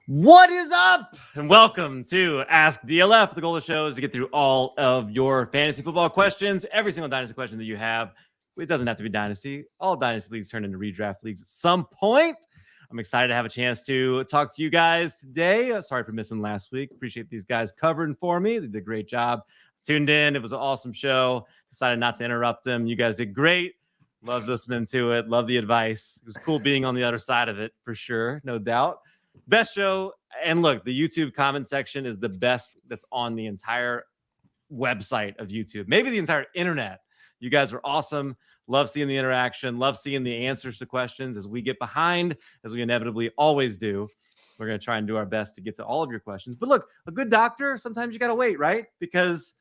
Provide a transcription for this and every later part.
What is up? And welcome to Ask DLF. The goal of the show is to get through all of your fantasy football questions, every single Dynasty question that you have. It doesn't have to be Dynasty. All Dynasty leagues turn into redraft leagues at some point. I'm excited to have a chance to talk to you guys today. Sorry for missing last week. Appreciate these guys covering for me. They did a great job. Tuned in. It was an awesome show. Decided not to interrupt them. You guys did great. Loved listening to it. Love the advice. It was cool being on the other side of it for sure. No doubt. Best show. And look, the YouTube comment section is the best that's on the entire website of YouTube. Maybe the entire internet. You guys are awesome. Love seeing the interaction. Love seeing the answers to questions as we get behind, as we inevitably always do. We're going to try and do our best to get to all of your questions. But look, a good doctor, sometimes you got to wait, right? Because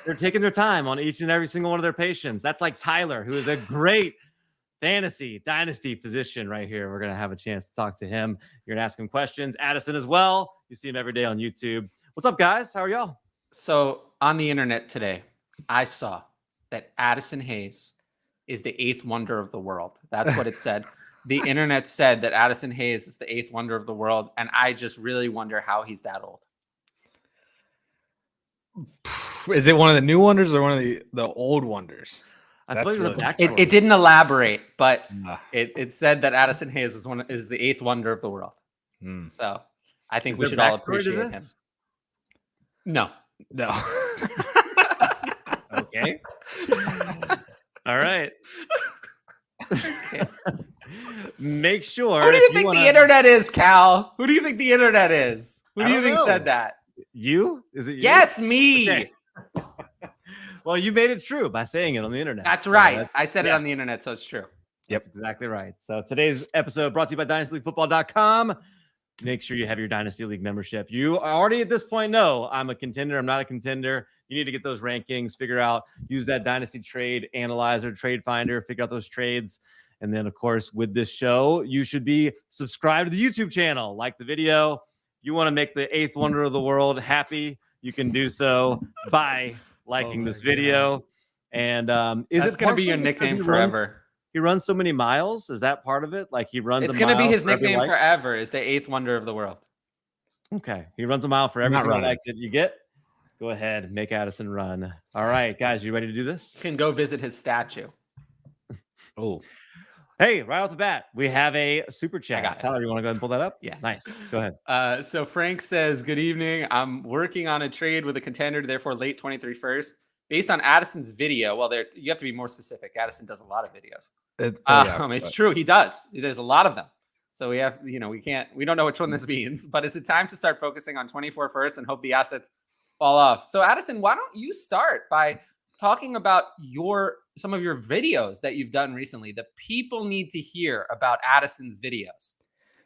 they're taking their time on each and every single one of their patients. That's like Tyler, who is a great fantasy dynasty physician right here. We're going to have a chance to talk to him. You're going to ask him questions. Addison as well. You see him every day on YouTube. What's up, guys? How are y'all? So on the internet today, I saw that Addison Hayes is the eighth wonder of the world. That's what it said. The internet said that Addison Hayes is the eighth wonder of the world. And I just really wonder how he's that old. Is it one of the new wonders or one of the old wonders? I thought it was a backstory. It didn't elaborate, but it said that Addison Hayes is the eighth wonder of the world. So I think we should all appreciate him. No. Okay. All right. Okay. Make sure. Who do you think the internet is, Cal? Who do you think the internet is? Who do you think said that? You? Is it you? Yes, me. Okay. Well, you made it true by saying it on the internet. That's right. I said it on the internet, so it's true. Yep. That's exactly right. So today's episode brought to you by DynastyLeagueFootball.com. Make sure you have your Dynasty League membership. You already at this point know I'm a contender. I'm not a contender. You need to get those rankings, figure out, use that Dynasty Trade Analyzer, Trade Finder, figure out those trades. And then, of course, with this show, you should be subscribed to the YouTube channel. Like the video. You want to make the eighth wonder of the world happy, you can do so by liking this video. And is it going to be your nickname forever? He runs so many miles. Is that part of it? Like he runs. It's going to be his nickname forever. Is the eighth wonder of the world. Okay, he runs a mile for every single like that you get. Go ahead, make Addison run. All right, guys, you ready to do this? You can go visit his statue. Oh, hey! Right off the bat, we have a super chat. Tyler, you want to go ahead and pull that up? Yeah, nice. Go ahead. So Frank says, "Good evening. I'm working on a trade with a contender, therefore late 23 first." Based on Addison's video, well, you have to be more specific. Addison does a lot of videos. It's true. He does. There's a lot of them. So we have, we don't know which one this means, but is it time to start focusing on 24 first and hope the assets fall off? So Addison, why don't you start by talking about some of your videos that you've done recently? The people need to hear about Addison's videos.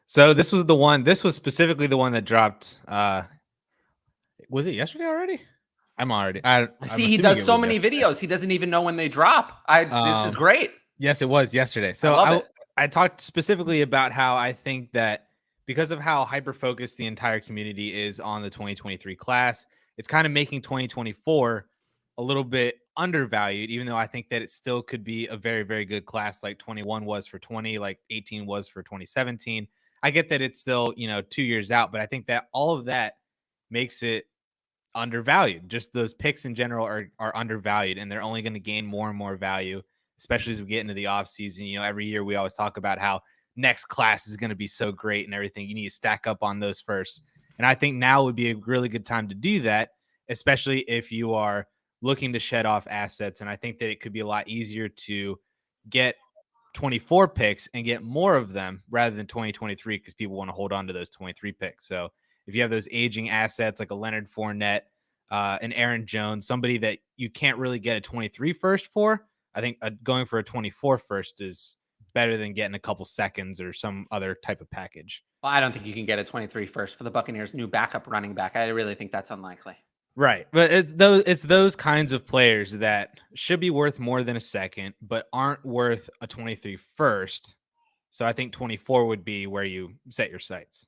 So this was specifically the one that dropped. Was it yesterday already? He does so many videos. He doesn't even know when they drop. This is great. Yes, it was yesterday. So I talked specifically about how I think that because of how hyper-focused the entire community is on the 2023 class, it's kind of making 2024 a little bit undervalued, even though I think that it still could be a very, very good class like 21 was for 20, like 18 was for 2017. I get that it's still, 2 years out, but I think that all of that makes it undervalued. Just those picks in general are undervalued, and they're only going to gain more and more value, especially as we get into the off season. Every year we always talk about how next class is going to be so great and everything. You need to stack up on those first. And I think now would be a really good time to do that, especially if you are looking to shed off assets. And I think that it could be a lot easier to get 24 picks and get more of them rather than 2023, because people want to hold on to those 23 picks. So if you have those aging assets like a Leonard Fournette, an Aaron Jones, somebody that you can't really get a 23 first for, I think going for a 24 first is better than getting a couple seconds or some other type of package. Well, I don't think you can get a 23 first for the Buccaneers' new backup running back. I really think that's unlikely. Right. But it's those kinds of players that should be worth more than a second, but aren't worth a 23 first. So I think 24 would be where you set your sights.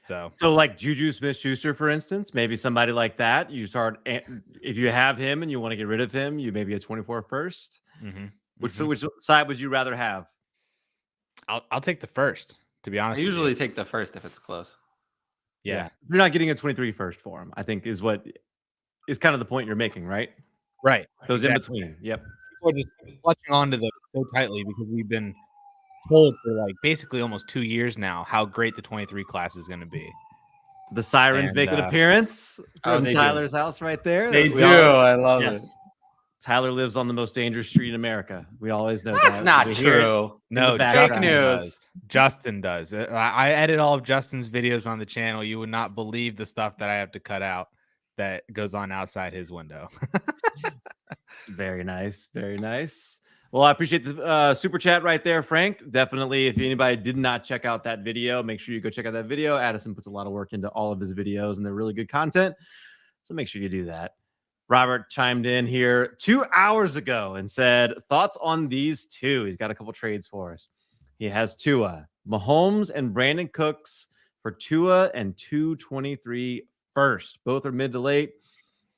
So like Juju Smith-Schuster, for instance, maybe somebody like that. You start, if you have him and you want to get rid of him, you maybe a 24 first. Mm-hmm. Which side would you rather have? I'll take the first, to be honest. I usually take the first if it's close. Yeah. You're not getting a 23 first for him, I think is what is kind of the point you're making, right? Right. Those Exactly. in between. Yep. People are just clutching onto those so tightly because we've been told for like basically almost 2 years now how great the 23 class is going to be. The sirens And, make an appearance from they Tyler's house right there. They We do. I love it. Tyler lives on the most dangerous street in America. We always know That's that. not We hear it true. in the no, background. Justin does. Justin does. I edit all of Justin's videos on the channel. You would not believe the stuff that I have to cut out that goes on outside his window. Very nice. Very nice. Well, I appreciate the super chat right there, Frank. Definitely, if anybody did not check out that video, make sure you go check out that video. Addison puts a lot of work into all of his videos, and they're really good content. So make sure you do that. Robert chimed in here 2 hours ago and said, thoughts on these two? He's got a couple trades for us. He has Tua, Mahomes, and Brandon Cooks for Tua and 223 first. Both are mid to late.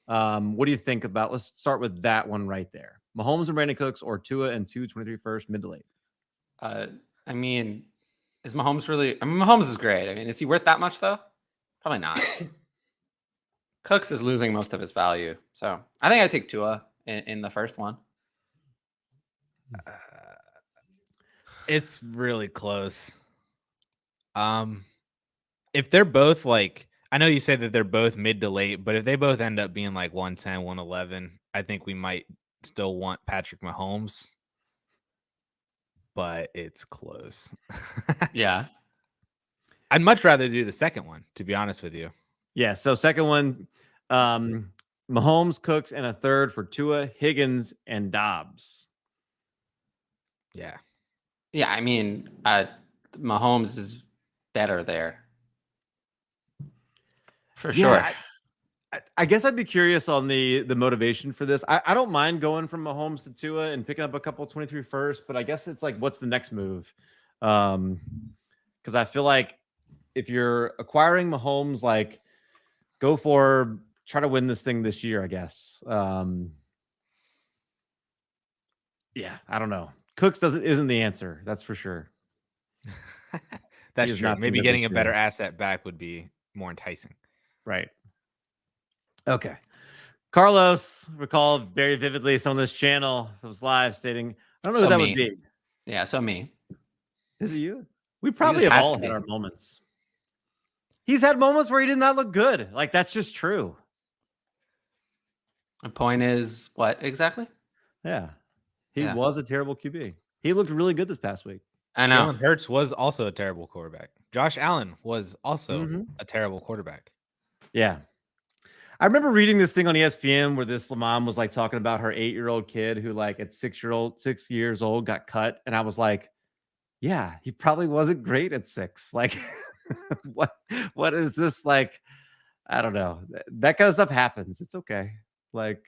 What do you think about? Let's start with that one right there. Mahomes and Brandon Cooks or Tua and 223 first, mid to late. I mean, is Mahomes really? I mean, Mahomes is great. I mean, is he worth that much though? Probably not. Cooks is losing most of his value, so I think I take Tua in the first one. It's really close. If they're both like, I know you said that they're both mid to late, but if they both end up being like 110, 111, I think we might still want Patrick Mahomes, but it's close. Yeah. I'd much rather do the second one, to be honest with you. Yeah. So second one, Mahomes, Cooks, and a third for Tua, Higgins, and Dobbs. Yeah. Yeah. I mean, Mahomes is better there. For sure. I guess I'd be curious on the motivation for this. I don't mind going from Mahomes to Tua and picking up a couple 23 first, but I guess it's like, what's the next move? Because I feel like if you're acquiring Mahomes, like try to win this thing this year, I guess. Yeah, I don't know. Cooks isn't the answer. That's for sure. That's true. Maybe getting a better asset back would be more enticing. Right. Okay. Carlos recalled very vividly some of this channel that was live stating, I don't know who that would be. Yeah, so me. Is it you? We probably have all had our moments. He's had moments where he did not look good. Like, that's just true. The point is what exactly? Yeah. He was a terrible QB. He looked really good this past week. I know. Jalen Hurts was also a terrible quarterback. Josh Allen was also a terrible quarterback. Yeah. I remember reading this thing on ESPN where this mom was like talking about her 8-year-old kid who like at 6 years old got cut. And I was like, yeah, he probably wasn't great at 6. Like what is this? Like, I don't know. That kind of stuff happens. It's okay. Like,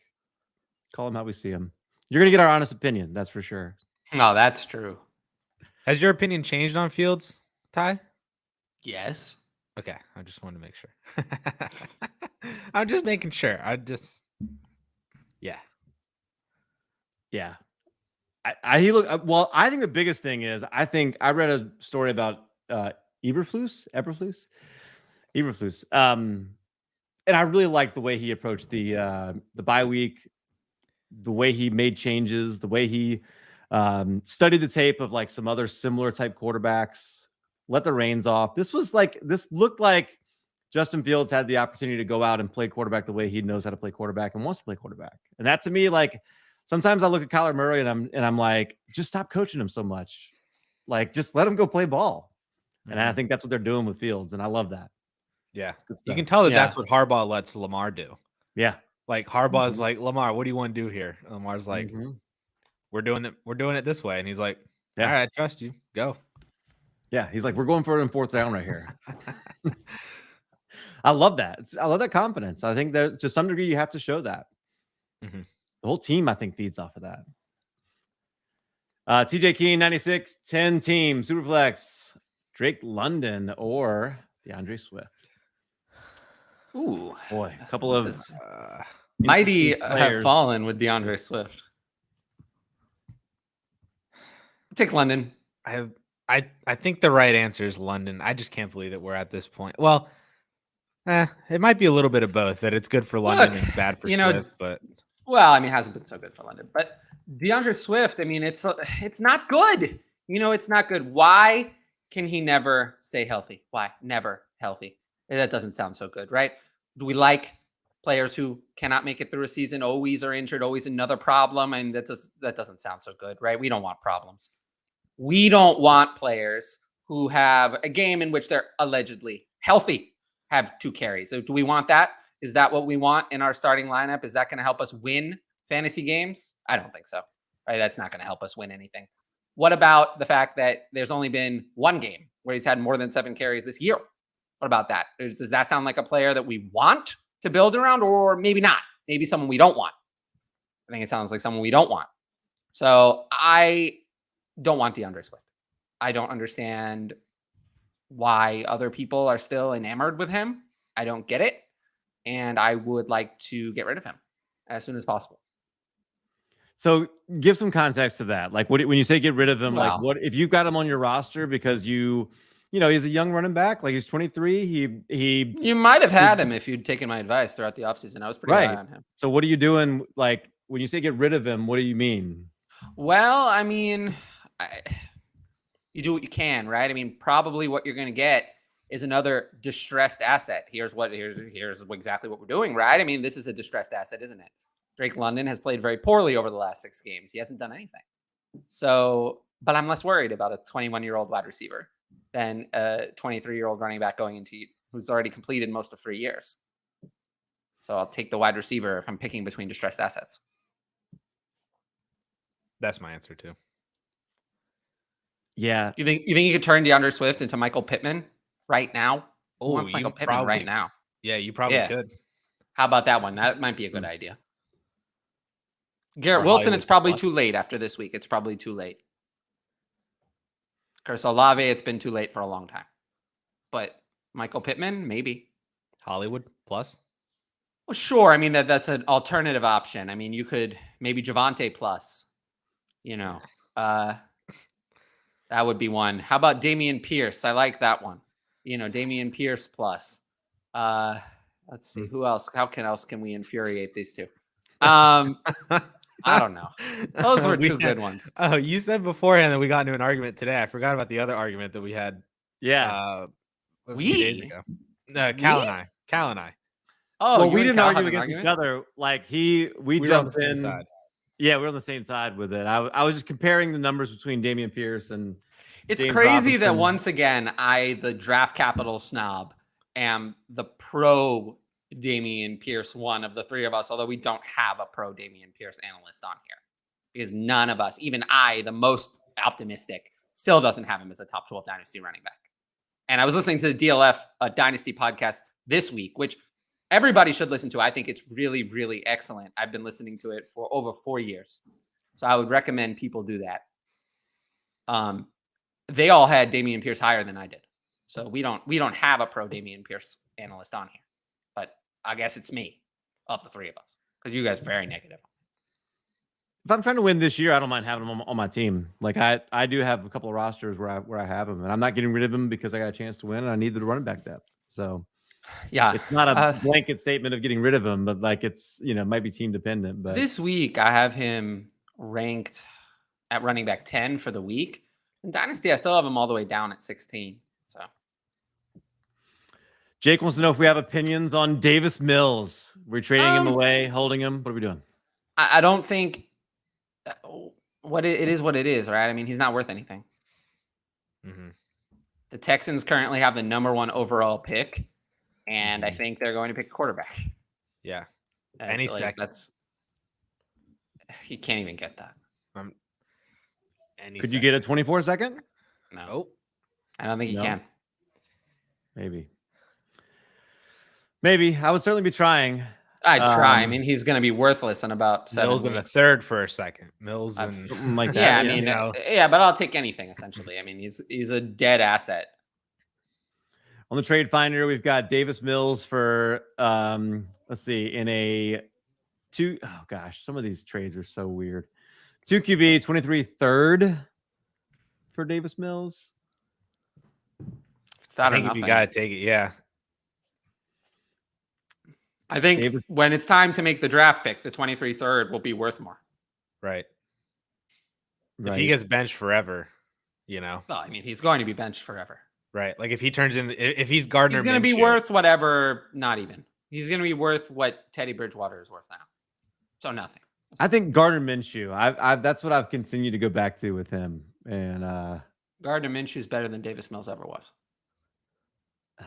call him how we see him. You're going to get our honest opinion. That's for sure. No, that's true. Has your opinion changed on Fields, Ty? Yes. Okay, I just wanted to make sure. I'm just making sure. Yeah. I think the biggest thing is I read a story about Eberflus. And I really liked the way he approached the bye week, the way he made changes, the way he studied the tape of like some other similar type quarterbacks. Let the reins off. This looked like Justin Fields had the opportunity to go out and play quarterback the way he knows how to play quarterback and wants to play quarterback. And that to me, like sometimes I look at Kyler Murray and I'm like, just stop coaching him so much. Like just let him go play ball. And I think that's what they're doing with Fields. And I love that. Yeah. You can tell that that's what Harbaugh lets Lamar do. Yeah. Like Harbaugh's like, Lamar, what do you want to do here? And Lamar's like, we're doing it this way. And he's like, all right, I trust you. Go. Yeah, he's like, we're going for it in 4th down right here. I love that. I love that confidence. I think that to some degree you have to show that. The whole team, I think, feeds off of that. TJ Keen, 96, 10 team, Superflex, Drake London or DeAndre Swift. Ooh, boy, a couple of mighty have fallen with DeAndre Swift. Take London. I think the right answer is London. I just can't believe that we're at this point. Well, It might be a little bit of both. That it's good for London and bad for Swift, but well, I mean, it hasn't been so good for London. But DeAndre Swift, I mean, it's not good. It's not good. Why can he never stay healthy? Why never healthy? That doesn't sound so good, right? Do we like players who cannot make it through a season, always are injured, always another problem? And that doesn't sound so good, right? We don't want problems. We don't want players who have a game in which they're allegedly healthy, have 2 carries. So do we want that? Is that what we want in our starting lineup? Is that going to help us win fantasy games? I don't think so. Right? That's not going to help us win anything. What about the fact that there's only been 1 game where he's had more than 7 carries this year? What about that? Does that sound like a player that we want to build around, or maybe not? Maybe someone we don't want. I think it sounds like someone we don't want. So I don't want DeAndre Swift. I don't understand why other people are still enamored with him. I don't get it. And I would like to get rid of him as soon as possible. So give some context to that. Like, when you say get rid of him, Well, like, what if you've got him on your roster because he's a young running back, like he's 23. You might have had him if you'd taken my advice throughout the offseason. I was pretty high on him. So what are you doing? Like, when you say get rid of him, what do you mean? Well, I mean, you do what you can, right? I mean, probably what you're going to get is another distressed asset. Here's exactly what we're doing, right? I mean, this is a distressed asset, isn't it? Drake London has played very poorly over the last 6 games. He hasn't done anything. So, but I'm less worried about a 21-year-old wide receiver than a 23-year-old running back who's already completed most of 3 years. So I'll take the wide receiver if I'm picking between distressed assets. That's my answer too. Yeah. You think you could turn DeAndre Swift into Michael Pittman right now? Who wants Michael Pittman right now? Yeah, you probably could. How about that one? That might be a good idea. Garrett Wilson, it's probably too late after this week. It's probably too late. Chris Olave, it's been too late for a long time. But Michael Pittman, maybe. Hollywood plus? Well, sure. I mean, that's an alternative option. I mean, you could maybe Javonte plus. That would be one. How about Damian Pierce? I like that one. Damian Pierce plus. Let's see. Who else? How else can we infuriate these two? I don't know. Those were 2 good ones. Oh, you said beforehand that we got into an argument today. I forgot about the other argument that we had. Yeah. A few days ago. No, Cal and I. Oh, well, we didn't argue against each other. Like we jumped in. Side. Yeah, we're on the same side with it. I was just comparing the numbers between Damian Pierce and. It's James crazy Robinson. that once again, I, the draft capital snob, am the pro Damian Pierce one of the 3 of us, although we don't have a pro Damian Pierce analyst on here because none of us, even I, the most optimistic, still doesn't have him as a top 12 Dynasty running back. And I was listening to the DLF Dynasty podcast this week, which everybody should listen to. I think it's really, really excellent. I've been listening to it for over 4 years. So I would recommend people do that. They all had Damian Pierce higher than I did. So we don't have a pro Damian Pierce analyst on here. But I guess it's me of the 3 of us because you guys are very negative. If I'm trying to win this year, I don't mind having him on my team. Like I do have a couple of rosters where I have him, and I'm not getting rid of him because I got a chance to win and I need the running back depth. So yeah, it's not a blanket statement of getting rid of him, but like it's might be team dependent. But this week I have him ranked at running back 10 for the week. In Dynasty, I still have him all the way down at 16. So Jake wants to know if we have opinions on Davis Mills. We're trading him away, holding him. What are we doing? I don't think it is what it is, right? I mean, he's not worth anything. Mm-hmm. The Texans currently have the #1 overall pick, and I think they're going to pick a quarterback. Yeah. Any second. You can't even get that. Could you get a 24-second? No. Nope. I don't think you can. Maybe. I would certainly be trying. I'd try. I mean, he's going to be worthless in about 7 Mills weeks. in a third for a second. Mills and something like that. Yeah, I mean, yeah, but I'll take anything essentially. I mean, he's a dead asset. On the trade finder, we've got Davis Mills for let's see, in a 2. Oh gosh, some of these trades are so weird. 2 QB, 23 third for Davis Mills. I think if you gotta take it, yeah. I think when it's time to make the draft pick, the 23 third will be worth more. Right. If he gets benched forever, Well, I mean, he's going to be benched forever. Right. Like if he turns in, if he's Gardner, he's going to be worth whatever. Not even. He's going to be worth what Teddy Bridgewater is worth now. So nothing. I think Gardner Minshew. That's what I've continued to go back to with him. And Gardner Minshew is better than Davis Mills ever was.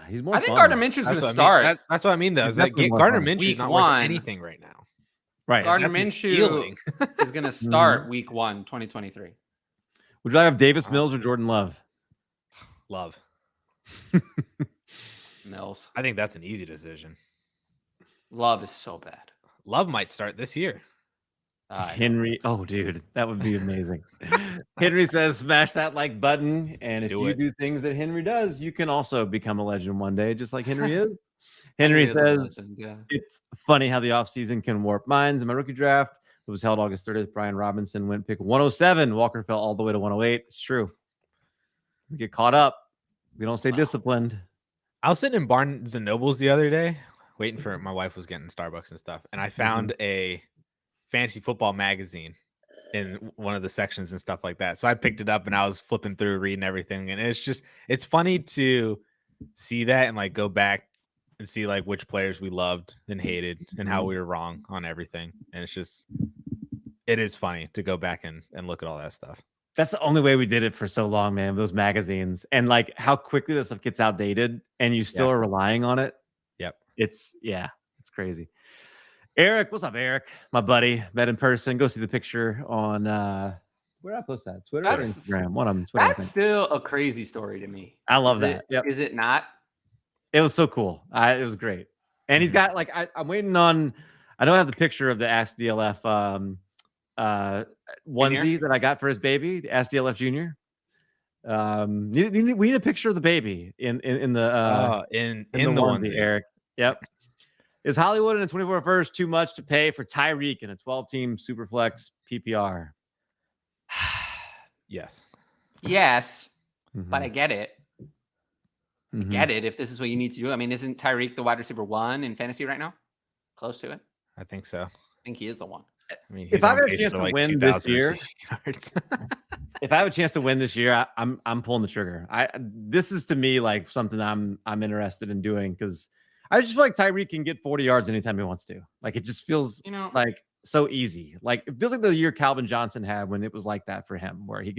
He's more. I think Gardner Minshew's going to start. That's what I mean, though. Is that Gardner Minshew's not worth anything right now. Right. Gardner Minshew is going to start week 1, 2023. Would you rather have Davis Mills or Jordan Love? Love. Mills. I think that's an easy decision. Love is so bad. Love might start this year. Henry. Oh, dude, that would be amazing. Henry says, smash that like button. And if you do things that Henry does, you can also become a legend one day, just like Henry is. Henry says, it's funny how the offseason can warp minds. In my rookie draft, it was held August 30th. Brian Robinson went pick 107. Walker fell all the way to 108. It's true. We get caught up. We don't stay disciplined. I was sitting in Barnes and Nobles the other day, waiting for my wife was getting Starbucks and stuff. And I found a fantasy football magazine in one of the sections and stuff like that. So I picked it up and I was flipping through, reading everything. And it's funny to see that and like go back and see like which players we loved and hated and how we were wrong on everything. And it is funny to go back and look at all that stuff. That's the only way we did it for so long, man. Those magazines and like how quickly this stuff gets outdated and you still are relying on it. Yep. It's crazy. Eric, what's up, Eric? My buddy, met in person. Go see the picture on where did I post that? Twitter or Instagram? One of them. Twitter, that's still a crazy story to me. I love that. Is it not? It was so cool. It was great. And he's got like I'm waiting on. I don't have the picture of the Ask DLF onesie that I got for his baby, the Ask DLF Junior. We need a picture of the baby in the onesie, Eric. Yep. Is Hollywood in a 24 first too much to pay for Tyreek in a 12-team Superflex PPR? Yes. Yes, but I get it. I get it if this is what you need to do. I mean, isn't Tyreek the wide receiver 1 in fantasy right now? Close to it. I think so. I think he is the one. I mean, if I have a chance to win this year, if I have a chance to win this year, I'm pulling the trigger. This is to me like something I'm interested in doing because I just feel like Tyreek can get 40 yards anytime he wants to. Like it just feels like so easy. Like it feels like the year Calvin Johnson had when it was like that for him, where he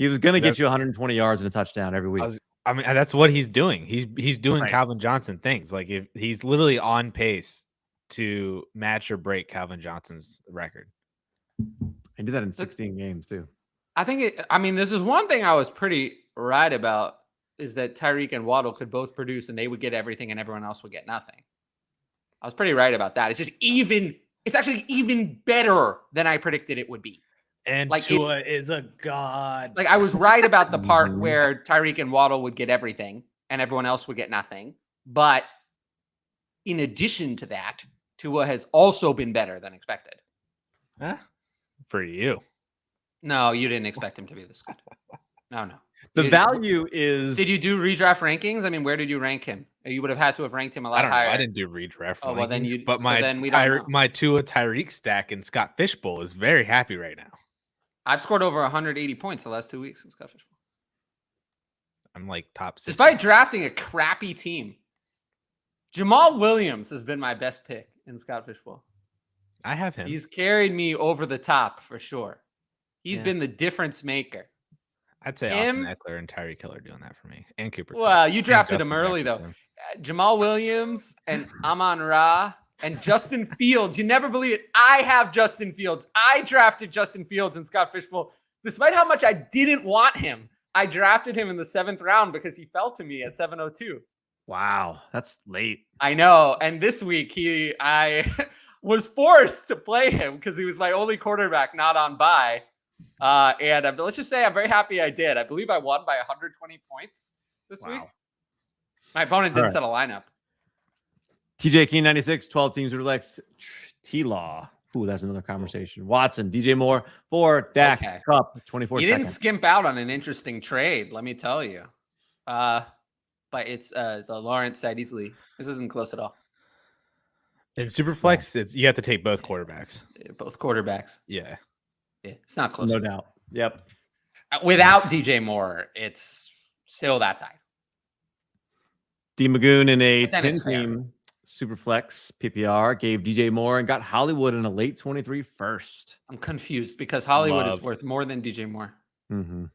was going to get you 120 yards and a touchdown every week. I mean, that's what he's doing. He's doing Calvin Johnson things. Like if he's literally on pace to match or break Calvin Johnson's record. He did that in 16 games too. I think this is one thing I was pretty right about is that Tyreek and Waddle could both produce and they would get everything and everyone else would get nothing. I was pretty right about that. It's actually even better than I predicted it would be. And like Tua is a god. Like I was right about the part where Tyreek and Waddle would get everything and everyone else would get nothing. But in addition to that, Tua has also been better than expected. Huh? For you. No, you didn't expect him to be this good. No. The value is... Did you do redraft rankings? I mean, where did you rank him? You would have had to have ranked him a lot higher. I didn't do redraft rankings. Well, then but my Tua Tyreek stack in Scott Fishbowl is very happy right now. I've scored over 180 points the last 2 weeks in Scott Fishbowl. I'm like top 6. Despite drafting a crappy team. Jamal Williams has been my best pick in Scott Fishbowl. I have him. He's carried me over the top for sure. He's been the difference maker. I'd say Austin Eckler and Tyreek Hill are doing that for me. And Cooper. Well, you drafted him early, though. Jamal Williams and Amon-Ra and Justin Fields. You never believe it. I have Justin Fields. I drafted Justin Fields in Scott Fishbowl. Despite how much I didn't want him, I drafted him in the 7th round because he fell to me at 702. Wow, that's late. I know. And this week, I was forced to play him because he was my only quarterback not on bye. And let's just say I'm very happy I did. I believe I won by 120 points this week. My opponent didn't set a lineup. TJ King 96, 12 teams relax. T-Law. Ooh, that's another conversation. Watson, DJ Moore, 4, Dak, Cup, 24 You seconds. didn't skimp out on an interesting trade, let me tell you. But it's the Lawrence side easily. This isn't close at all. In Superflex, you have to take both quarterbacks. Both quarterbacks. Yeah. It's not close. No doubt. Yep. Without DJ Moore, it's still that side. D Magoon in a 10-team Superflex PPR gave DJ Moore and got Hollywood in a late 23 first. I'm confused because Hollywood is worth more than DJ Moore. Mm-hmm.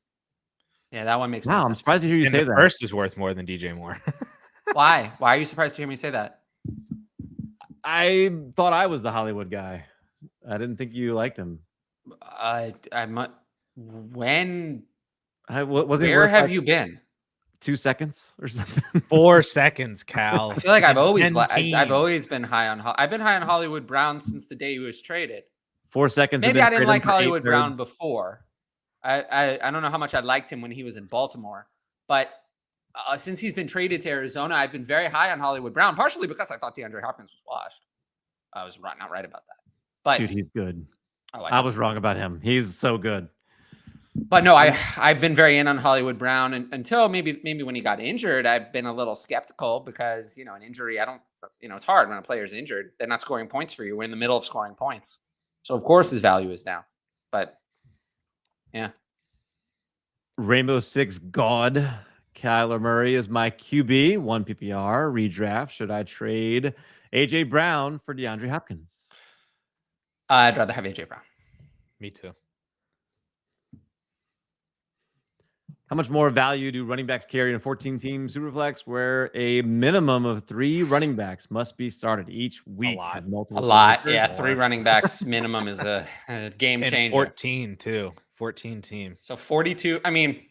Yeah, that one makes no sense. I'm surprised to hear you say that. First is worth more than DJ Moore. Why? Why are you surprised to hear me say that? I thought I was the Hollywood guy. I didn't think you liked him. Where have you been? 2 seconds or something? 4 seconds, Cal. I feel like I've always been high on. I've been high on Hollywood Brown since the day he was traded. 4 seconds. Maybe I didn't like Hollywood Brown before. I don't know how much I liked him when he was in Baltimore, but since he's been traded to Arizona, I've been very high on Hollywood Brown, partially because I thought DeAndre Hopkins was washed. I was not right about that. But dude, he's good. I was wrong about him. He's so good. But no, I've been very in on Hollywood Brown until maybe when he got injured. I've been a little skeptical because an injury. It's hard when a player's injured. They're not scoring points for you. We're in the middle of scoring points, so of course his value is down. But yeah, Rainbow Six God. Kyler Murray is my QB, 1 PPR redraft. Should I trade AJ Brown for DeAndre Hopkins? I'd rather have AJ Brown. Me too. How much more value do running backs carry in a 14-team Superflex where a minimum of 3 running backs must be started each week? A lot. Yeah, 3 running backs minimum is a game changer. And 14 too. 14 team. So 42. I mean,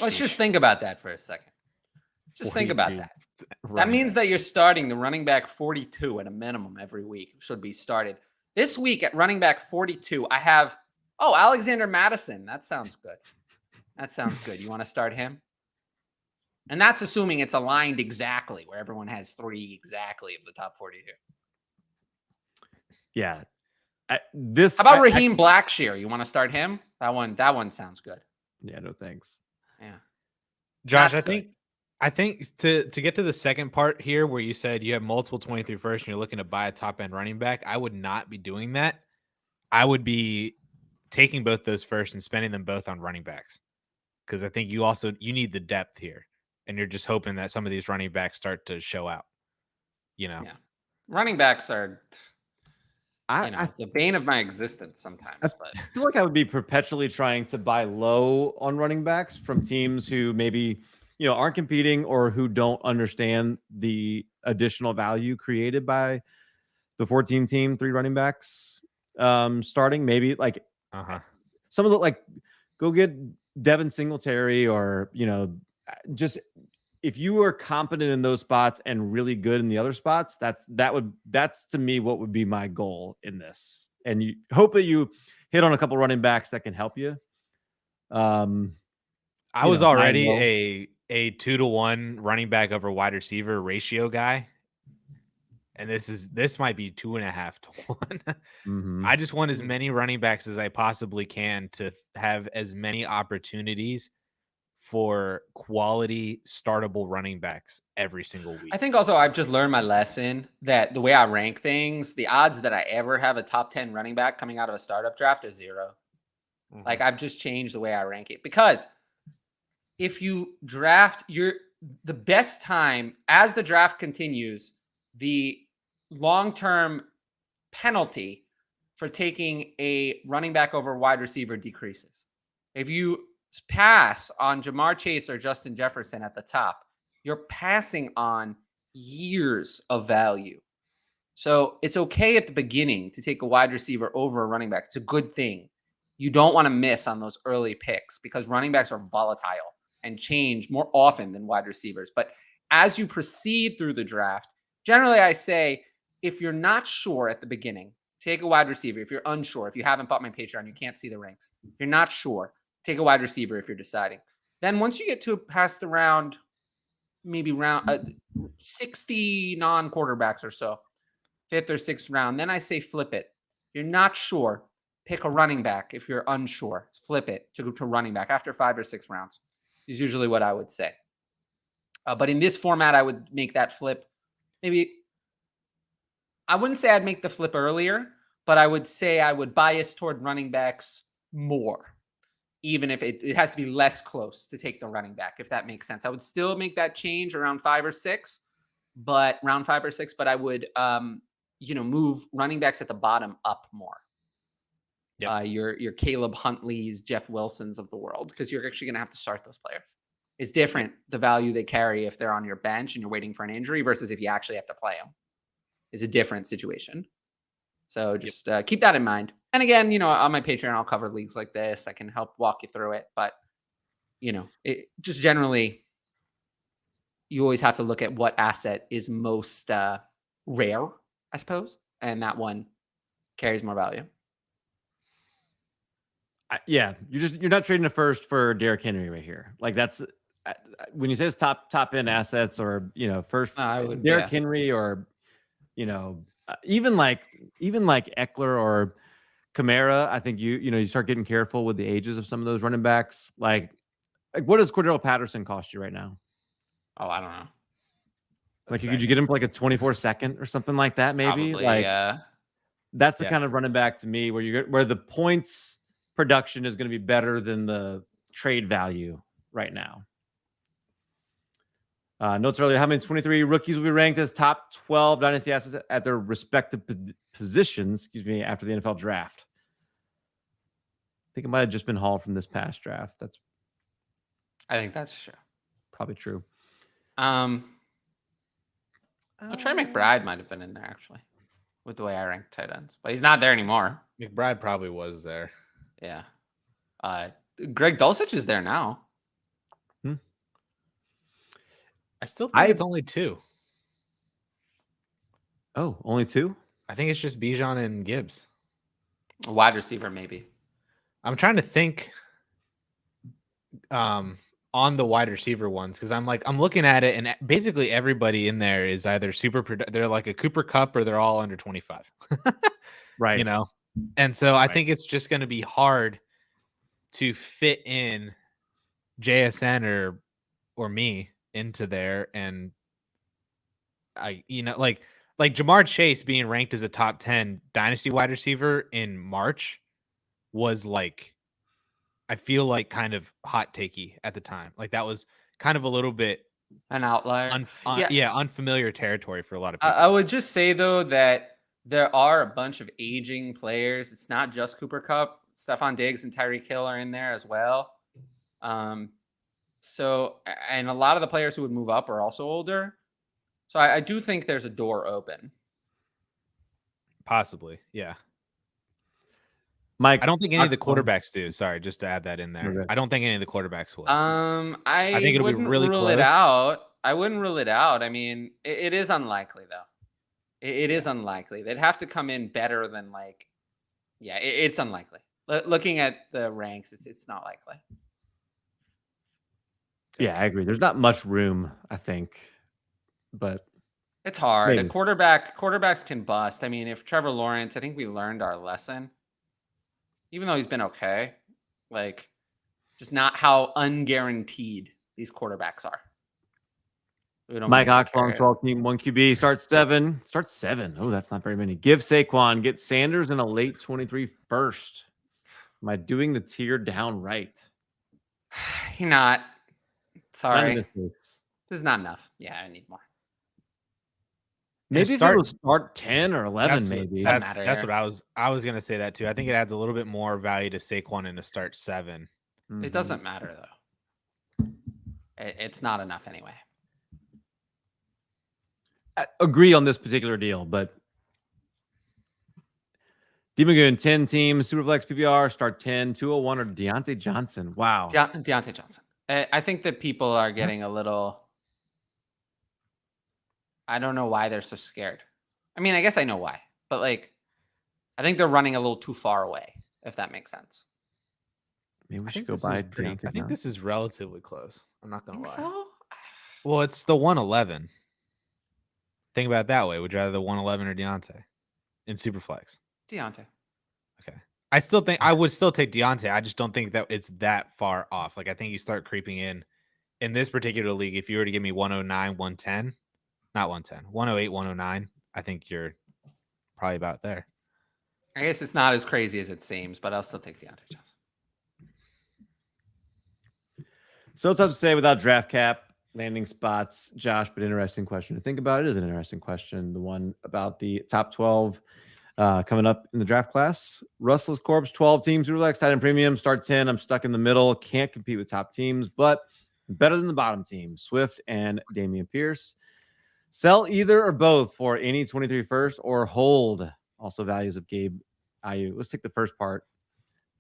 let's just think about that for a second. Just think about that. That means that you're starting the running back 42 at a minimum every week. Should be started. This week at running back 42, I have, Alexander Madison. That sounds good. You want to start him? And that's assuming it's aligned exactly where everyone has 3 exactly of the top 42. Yeah. How about Raheem Blackshear? You want to start him? That one sounds good. Yeah, no thanks. Yeah. Josh, I think to get to the second part here where you said you have multiple 23 first and you're looking to buy a top end running back, I would not be doing that. I would be taking both those first and spending them both on running backs. Because I think you need the depth here. And you're just hoping that some of these running backs start to show out. Yeah. Running backs are the bane of my existence sometimes. I feel like I would be perpetually trying to buy low on running backs from teams who maybe aren't competing or who don't understand the additional value created by the 14-team 3 running backs starting. Maybe some of the go get Devin Singletary or just if you are competent in those spots and really good in the other spots, that's to me what would be my goal in this. And you hope that you hit on a couple running backs that can help you. I was already a 2-to-1 running back over wide receiver ratio guy. And this might be 2.5 to 1. Mm-hmm. I just want as many running backs as I possibly can to have as many opportunities for quality startable running backs every single week. I think also I've just learned my lesson that the way I rank things, the odds that I ever have a top 10 running back coming out of a startup draft is 0. Mm-hmm. I've just changed the way I rank it because if you draft the best time as the draft continues, the long-term penalty for taking a running back over wide receiver decreases. If you pass on Jamar Chase or Justin Jefferson at the top, you're passing on years of value. So it's okay at the beginning to take a wide receiver over a running back. It's a good thing. You don't want to miss on those early picks because running backs are volatile and change more often than wide receivers. But as you proceed through the draft, generally I say, if you're not sure at the beginning, take a wide receiver. If you're unsure, if you haven't bought my Patreon, you can't see the ranks. If you're not sure, take a wide receiver if you're deciding. Then once you get to past the round, maybe round 60 non-quarterbacks or so, 5th or 6th round, then I say flip it. If you're not sure, pick a running back. If you're unsure, flip it to running back after 5 or 6 rounds is usually what I would say. But in this format, I would make that flip maybe I wouldn't say I'd make the flip earlier, but I would say I would bias toward running backs more, even if it has to be less close to take the running back, if that makes sense. I would still make that change around 5 or 6, but round 5 or 6, but I would, move running backs at the bottom up more. Yep. Your Caleb Huntleys, Jeff Wilsons of the world, because you're actually going to have to start those players. It's different, the value they carry if they're on your bench and you're waiting for an injury versus if you actually have to play them. Is a different situation. So just keep that in mind. And again, on my Patreon, I'll cover leagues like this. I can help walk you through it. But, it just generally, you always have to look at what asset is most rare, I suppose. And that one carries more value. Yeah, you're not trading a first for Derrick Henry right here. Like that's when you say it's top end assets or first Derrick Henry or even like Eckler or Kamara. I think you start getting careful with the ages of some of those running backs. Like what does Cordell Patterson cost you right now? Oh, I don't know. Like could you get him for like a 24-second or something like that? Maybe. Probably, like that's the kind of running back to me where the points production is going to be better than the trade value right now. Notes earlier, how many 23 rookies will be ranked as top 12 dynasty assets at their respective positions, after the NFL draft? I think it might have just been hauled from this past draft. I think that's true. Probably true. Trey McBride might have been in there actually, with the way I rank tight ends, but he's not there anymore. McBride probably was there. Yeah. Greg Dulcich is there now. I still think it's only 2. Oh, only 2? I think it's just Bijan and Gibbs. A wide receiver, maybe. I'm trying to think on the wide receiver ones because I'm looking at it and basically everybody in there is either they're like a Cooper Kupp or they're all under 25. Right. And so I think it's just going to be hard to fit in JSN or me into there. And like Jamar Chase being ranked as a top 10 dynasty wide receiver in March was like, I feel like kind of hot takey at the time. Like that was kind of a little bit an outlier. Unfamiliar territory for a lot of people. I would just say though that there are a bunch of aging players. It's not just Cooper Kupp. Stephon Diggs and Tyreek Hill are in there as well. So, and a lot of the players who would move up are also older. So I do think there's a door open. Possibly. Yeah. Mike, I don't think any of the quarterbacks do. Sorry, just to add that in there. Okay. I don't think any of the quarterbacks will. I think it'll be really close. I wouldn't rule it out. I mean, it is unlikely though. It is unlikely. They'd have to come in better than it's unlikely. Looking at the ranks, it's not likely. Yeah, I agree. There's not much room, I think, but it's hard. Maybe. Quarterbacks can bust. I mean, if Trevor Lawrence, I think we learned our lesson. Even though he's been okay, just not how unguaranteed these quarterbacks are. Mike Oxlong, 12 team, 1 QB, start 7. Oh, that's not very many. Give Saquon, get Sanders in a late 23 first. Am I doing the tier down right? You're not. Sorry. This is not enough. Yeah, I need more. Maybe start 10 or 11, maybe. That's what I was going to say that too. I think it adds a little bit more value to Saquon in a start 7. Mm-hmm. It doesn't matter though. It's not enough anyway. I agree on this particular deal, but Demogoon 10 teams, Superflex PPR, start 10, 201 or Deontay Johnson. Wow. Deontay Johnson. I think that people are getting a little. I don't know why they're so scared. I mean, I guess I know why, but I think they're running a little too far away, if that makes sense. Maybe we should go buy. I think this is relatively close. I'm not going to lie. So? Well, it's the 111. Think about it that way. Would you rather the 111 or Deontay in Superflex? Deontay. Okay. I still think I would still take Deontay. I just don't think that it's that far off. I think you start creeping in this particular league. If you were to give me 109, 110, not 110, 108, 109, I think you're probably about there. I guess it's not as crazy as it seems, but I'll still take Deontay Johnson. So tough to say without draft cap, landing spots, Josh, but interesting question to think about. It is an interesting question. The one about the top 12 coming up in the draft class. Russell's Corp's 12 teams, Relax, tight end premium, start 10. I'm stuck in the middle. Can't compete with top teams, but better than the bottom team, Swift and Dameon Pierce. Sell either or both for any 23 first or hold. Also values of Gabe IU. Let's take the first part.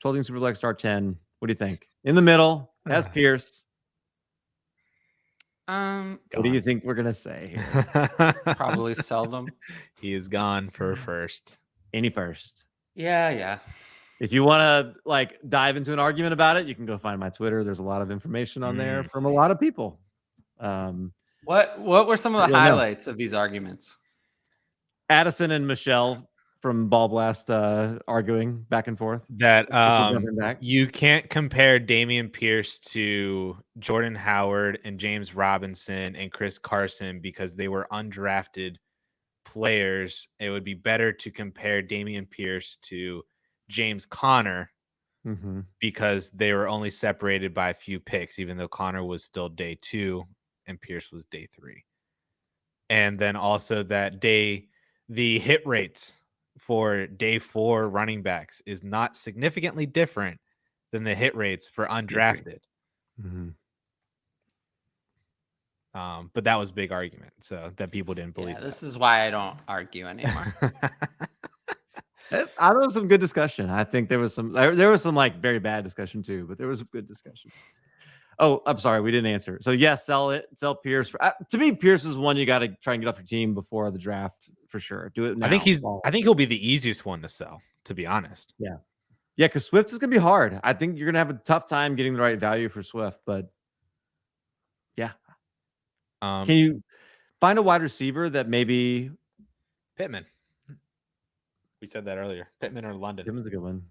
12 teams, Relax, start 10. What do you think? In the middle, has Pierce. What do you think we're gonna say here? Probably sell them. He is gone for first. Any first. Yeah. If you want to like dive into an argument about it, you can go find my Twitter. There's a lot of information on there from a lot of people. What were some of the highlights of these arguments? Addison and Michelle from Ball Blast arguing back and forth. That you can't compare Dameon Pierce to Jordan Howard and James Robinson and Chris Carson because they were undrafted players. It would be better to compare Dameon Pierce to James Conner because they were only separated by a few picks, even though Conner was still day 2 and Pierce was day 3. And then also that the hit rates for day 4 running backs is not significantly different than the hit rates for undrafted. But that was a big argument, so that people didn't believe. This is why I don't argue anymore. I know some good discussion. I think there was some like very bad discussion too, but there was a good discussion. Oh, I'm sorry, we didn't answer. So yes, sell Pierce. To me, Pierce is one you got to try and get off your team before the draft for sure. Do it now. I think he'll be the easiest one to sell, to be honest. Yeah, because Swift is gonna be hard. I think you're gonna have a tough time getting the right value for Swift, but yeah. Can you find a wide receiver that maybe Pittman? We said that earlier. Pittman or London. Pittman's a good one.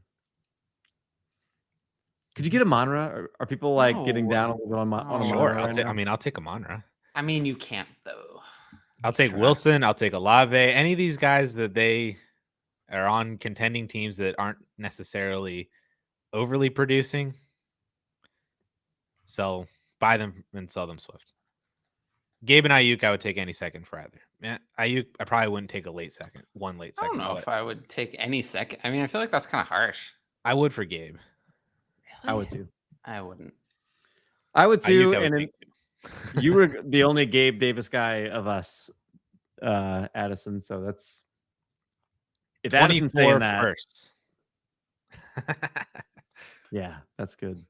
Could you get a Monra? Are people getting down a little bit on a sure. Monra? I'll take a Monra. I mean, you can't though. I'll take Wilson. I'll take Olave. Any of these guys that they are on contending teams that aren't necessarily overly producing, buy them and sell them Swift. Gabe and Ayuk, I would take any second for either. Man, Ayuk, I probably wouldn't take one late second. I don't know if I would take any second. I mean, I feel like that's kind of harsh. I would for Gabe. I would too. I wouldn't. I would too. You were the only Gabe Davis guy of us, Addison. So that's if Addison's saying that first. Yeah, that's good.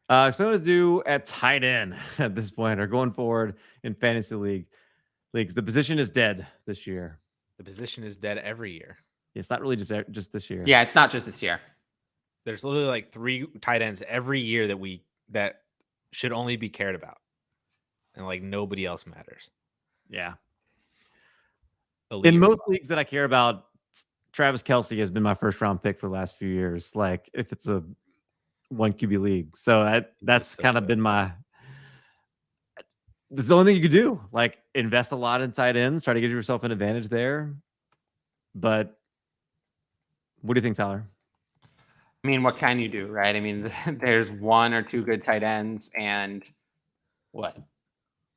So I'm going to do at tight end at this point or going forward in fantasy leagues. The position is dead this year. The position is dead every year. It's not really just this year. Yeah, it's not just this year. There's literally like 3 tight ends every year that should only be cared about. And like nobody else matters. Yeah. In most leagues that I care about, Travis Kelce has been my first round pick for the last few years. Like if it's a 1 QB league. So that's kind of been that's the only thing you could do. Like invest a lot in tight ends, try to give yourself an advantage there. But what do you think, Tyler? I mean, what can you do, right? I mean, there's 1 or 2 good tight ends and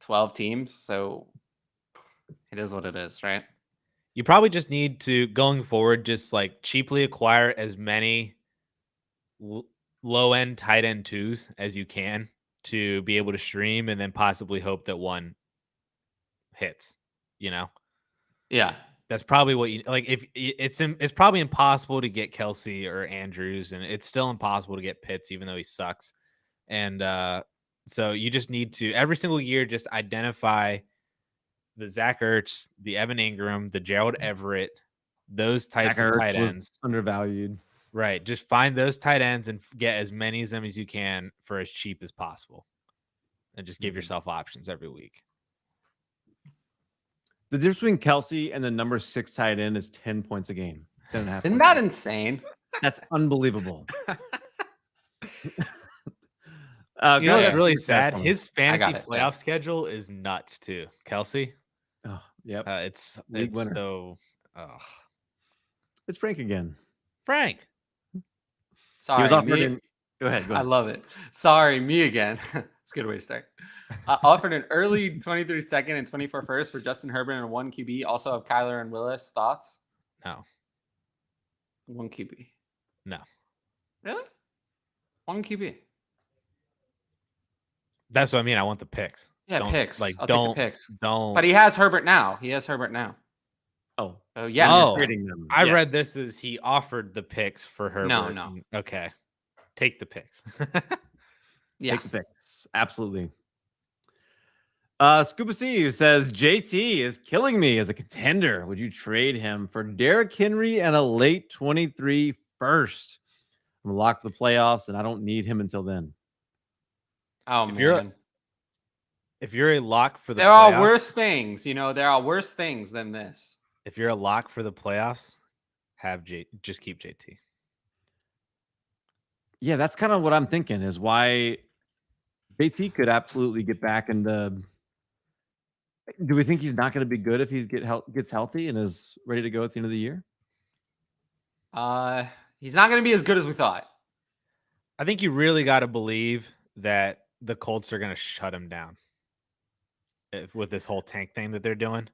12 teams. So it is what it is, right? You probably just need to, going forward, just like cheaply acquire as many low-end tight end 2s as you can to be able to stream and then possibly hope that one hits, Yeah. That's probably what you like. If it's probably impossible to get Kelce or Andrews, and it's still impossible to get Pitts, even though he sucks. And so you just need to every single year just identify the Zach Ertz, the Evan Ingram, the Gerald Everett, those types of tight ends. Undervalued, right? Just find those tight ends and get as many of them as you can for as cheap as possible, and just give yourself options every week. The difference between Kelce and the number 6 tight end is 10 points a game. 10.5. Isn't that insane? That's unbelievable. What's really sad? His fantasy playoff schedule is nuts too. Kelce. Oh, yep. It's winner. so. It's Frank again. Frank. Sorry, he was offered in. Go ahead. I love it. Sorry, me again. It's a good way to start. Offered an early 23 second and 24 first for Justin Herbert and 1 QB. Also have Kyler and Willis. Thoughts? No. 1 QB. No. Really? 1 QB. That's what I mean. I want the picks. Yeah, picks. Like, I'll don't, take the picks. Don't. But he has Herbert now. Oh, yeah. Trading them. I read this as he offered the picks for Herbert. No. Okay. Take the picks. Yeah. Take the picks. Absolutely. Scuba Steve says JT is killing me as a contender. Would you trade him for Derrick Henry and a late 23 first? I'm locked for the playoffs, and I don't need him until then. Oh, man. If you're a lock for the there playoffs, are worse things. There are worse things than this. If you're a lock for the playoffs, just keep JT. Yeah, that's kind of what I'm thinking is why JT could absolutely get back into. Do we think he's not going to be good if he gets healthy and is ready to go at the end of the year? He's not going to be as good as we thought. I think you really got to believe that the Colts are going to shut him down with this whole tank thing that they're doing.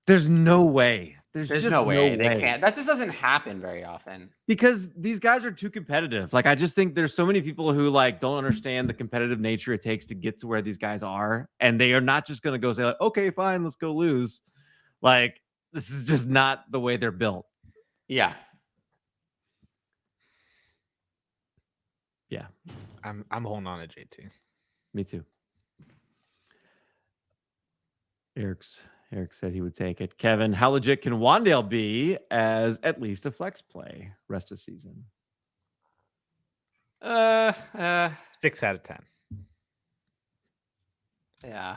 There's no way. There's no way they can't. That just doesn't happen very often. Because these guys are too competitive. Like, I just think there's so many people who don't understand the competitive nature it takes to get to where these guys are. And they are not just going to go say, like, okay, fine, let's go lose. Like, this is just not the way they're built. Yeah. Yeah. I'm holding on to JT. Me too. Eric said he would take it. Kevin, how legit can Wandale be as at least a flex play rest of the season? 6 out of 10. Yeah.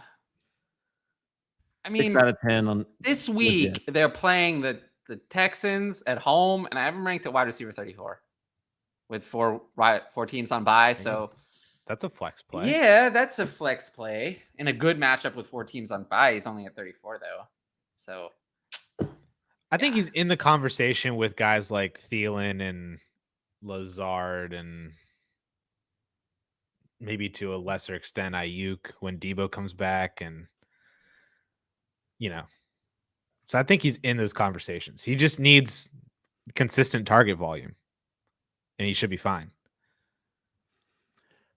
I 6 out of 10 on this week. They're playing the Texans at home, and I have them ranked at wide receiver 34 with four teams on bye. So that's a flex play. Yeah, that's a flex play in a good matchup with 4 teams on bye. He's only at 34 though. So I think he's in the conversation with guys like Thielen and Lazard and maybe to a lesser extent Ayuk when Debo comes back, and so I think he's in those conversations. He just needs consistent target volume and he should be fine.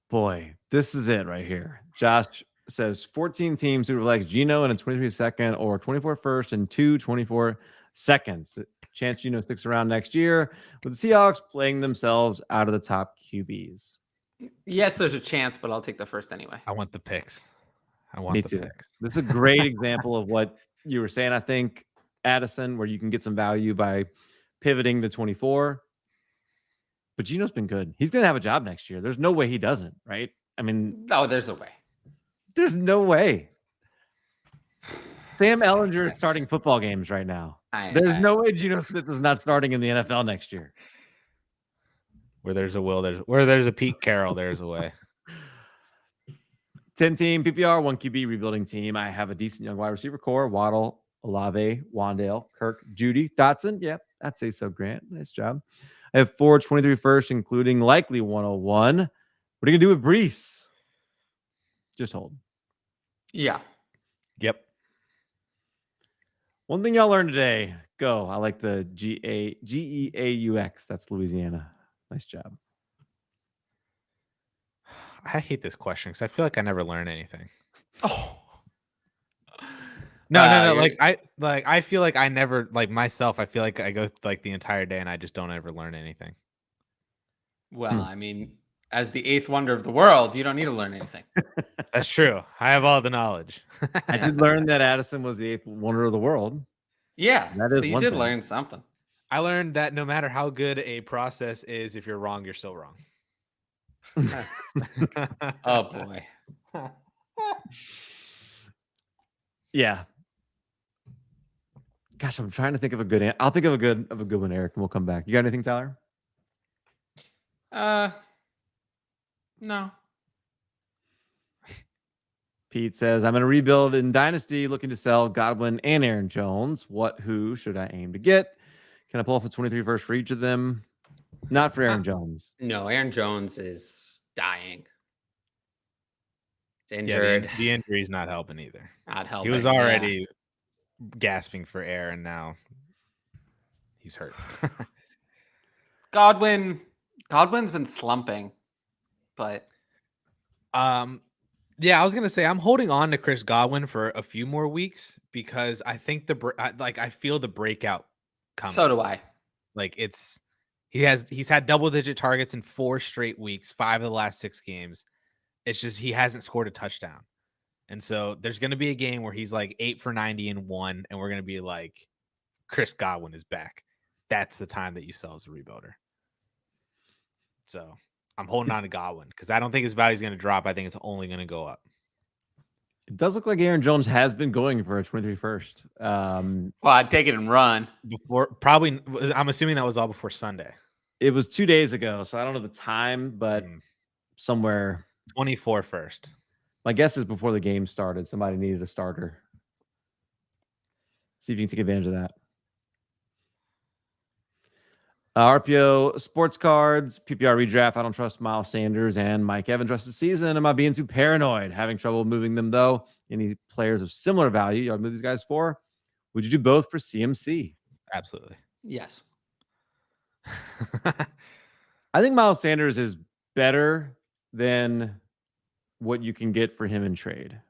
Boy, this is it right here. Josh says 14 teams who reflect Geno in a 23 second or 24 first and 2 24 seconds. Chance Geno sticks around next year with the Seahawks playing themselves out of the top QBs. Yes, there's a chance, but I'll take the first anyway. I want the picks. Picks. This is a great example of what you were saying, I think, Addison, where you can get some value by pivoting to 24. But Geno's been good. He's going to have a job next year. There's no way he doesn't, right? I mean, no, there's a way. There's no way. Sam Ellinger is starting football games right now. There's no way Geno Smith is not starting in the NFL next year. Where there's a will, there's a Pete Carroll, there's a way. 10-team PPR, 1 QB rebuilding team. I have a decent young wide receiver core: Waddle, Olave, Wandale, Kirk, Judy, Dotson. Yep, I'd say so, Grant. Nice job. I have 4 23 first, including likely 101. What are you going to do with Brees? Just hold. Yeah. Yep. One thing y'all learned today. Go. I like the GEAUX. That's Louisiana. Nice job. I hate this question because I feel like I never learn anything. Oh. No. I feel like I never, myself, I feel like I go the entire day and I just don't ever learn anything. Well, I mean, as the 8th wonder of the world, you don't need to learn anything. That's true. I have all the knowledge. I did learn that Addison was the 8th wonder of the world. Yeah. That is so you did learn something. I learned that no matter how good a process is, if you're wrong, you're still wrong. Oh boy. Yeah. Gosh, I'm trying to think of a good. I'll think of a good one, Eric, and we'll come back. You got anything, Tyler? No. Pete says, I'm in a rebuild in Dynasty, looking to sell Godwin and Aaron Jones. Who should I aim to get? Can I pull off a 23 first for each of them? Not for Aaron Jones. No, Aaron Jones is dying. It's injured. Yeah, the injury's not helping either. Not helping. He was already gasping for air, and now he's hurt. Godwin's been slumping, but yeah, I was gonna say I'm holding on to Chris Godwin for a few more weeks because I think I feel the breakout coming. So do I. Like he's had double-digit targets in 4 straight weeks, 5 of the last 6 games. It's just he hasn't scored a touchdown. And so there's going to be a game where he's like 8 for 90 and 1, and we're going to be like, Chris Godwin is back. That's the time that you sell as a rebuilder. So I'm holding on to Godwin because I don't think his value is going to drop. I think it's only going to go up. It does look like Aaron Jones has been going for a 23 first. Well, I'd take it and run. I'm assuming that was all before Sunday. It was 2 days ago, so I don't know the time, but somewhere 24 first. My guess is before the game started, somebody needed a starter. See if you can take advantage of that. RPO sports cards, PPR redraft. I don't trust Miles Sanders and Mike Evans rest of the season. Am I being too paranoid? Having trouble moving them though. Any players of similar value you ought to move these guys for? Would you do both for CMC? Absolutely. Yes. I think Miles Sanders is better than what you can get for him in trade.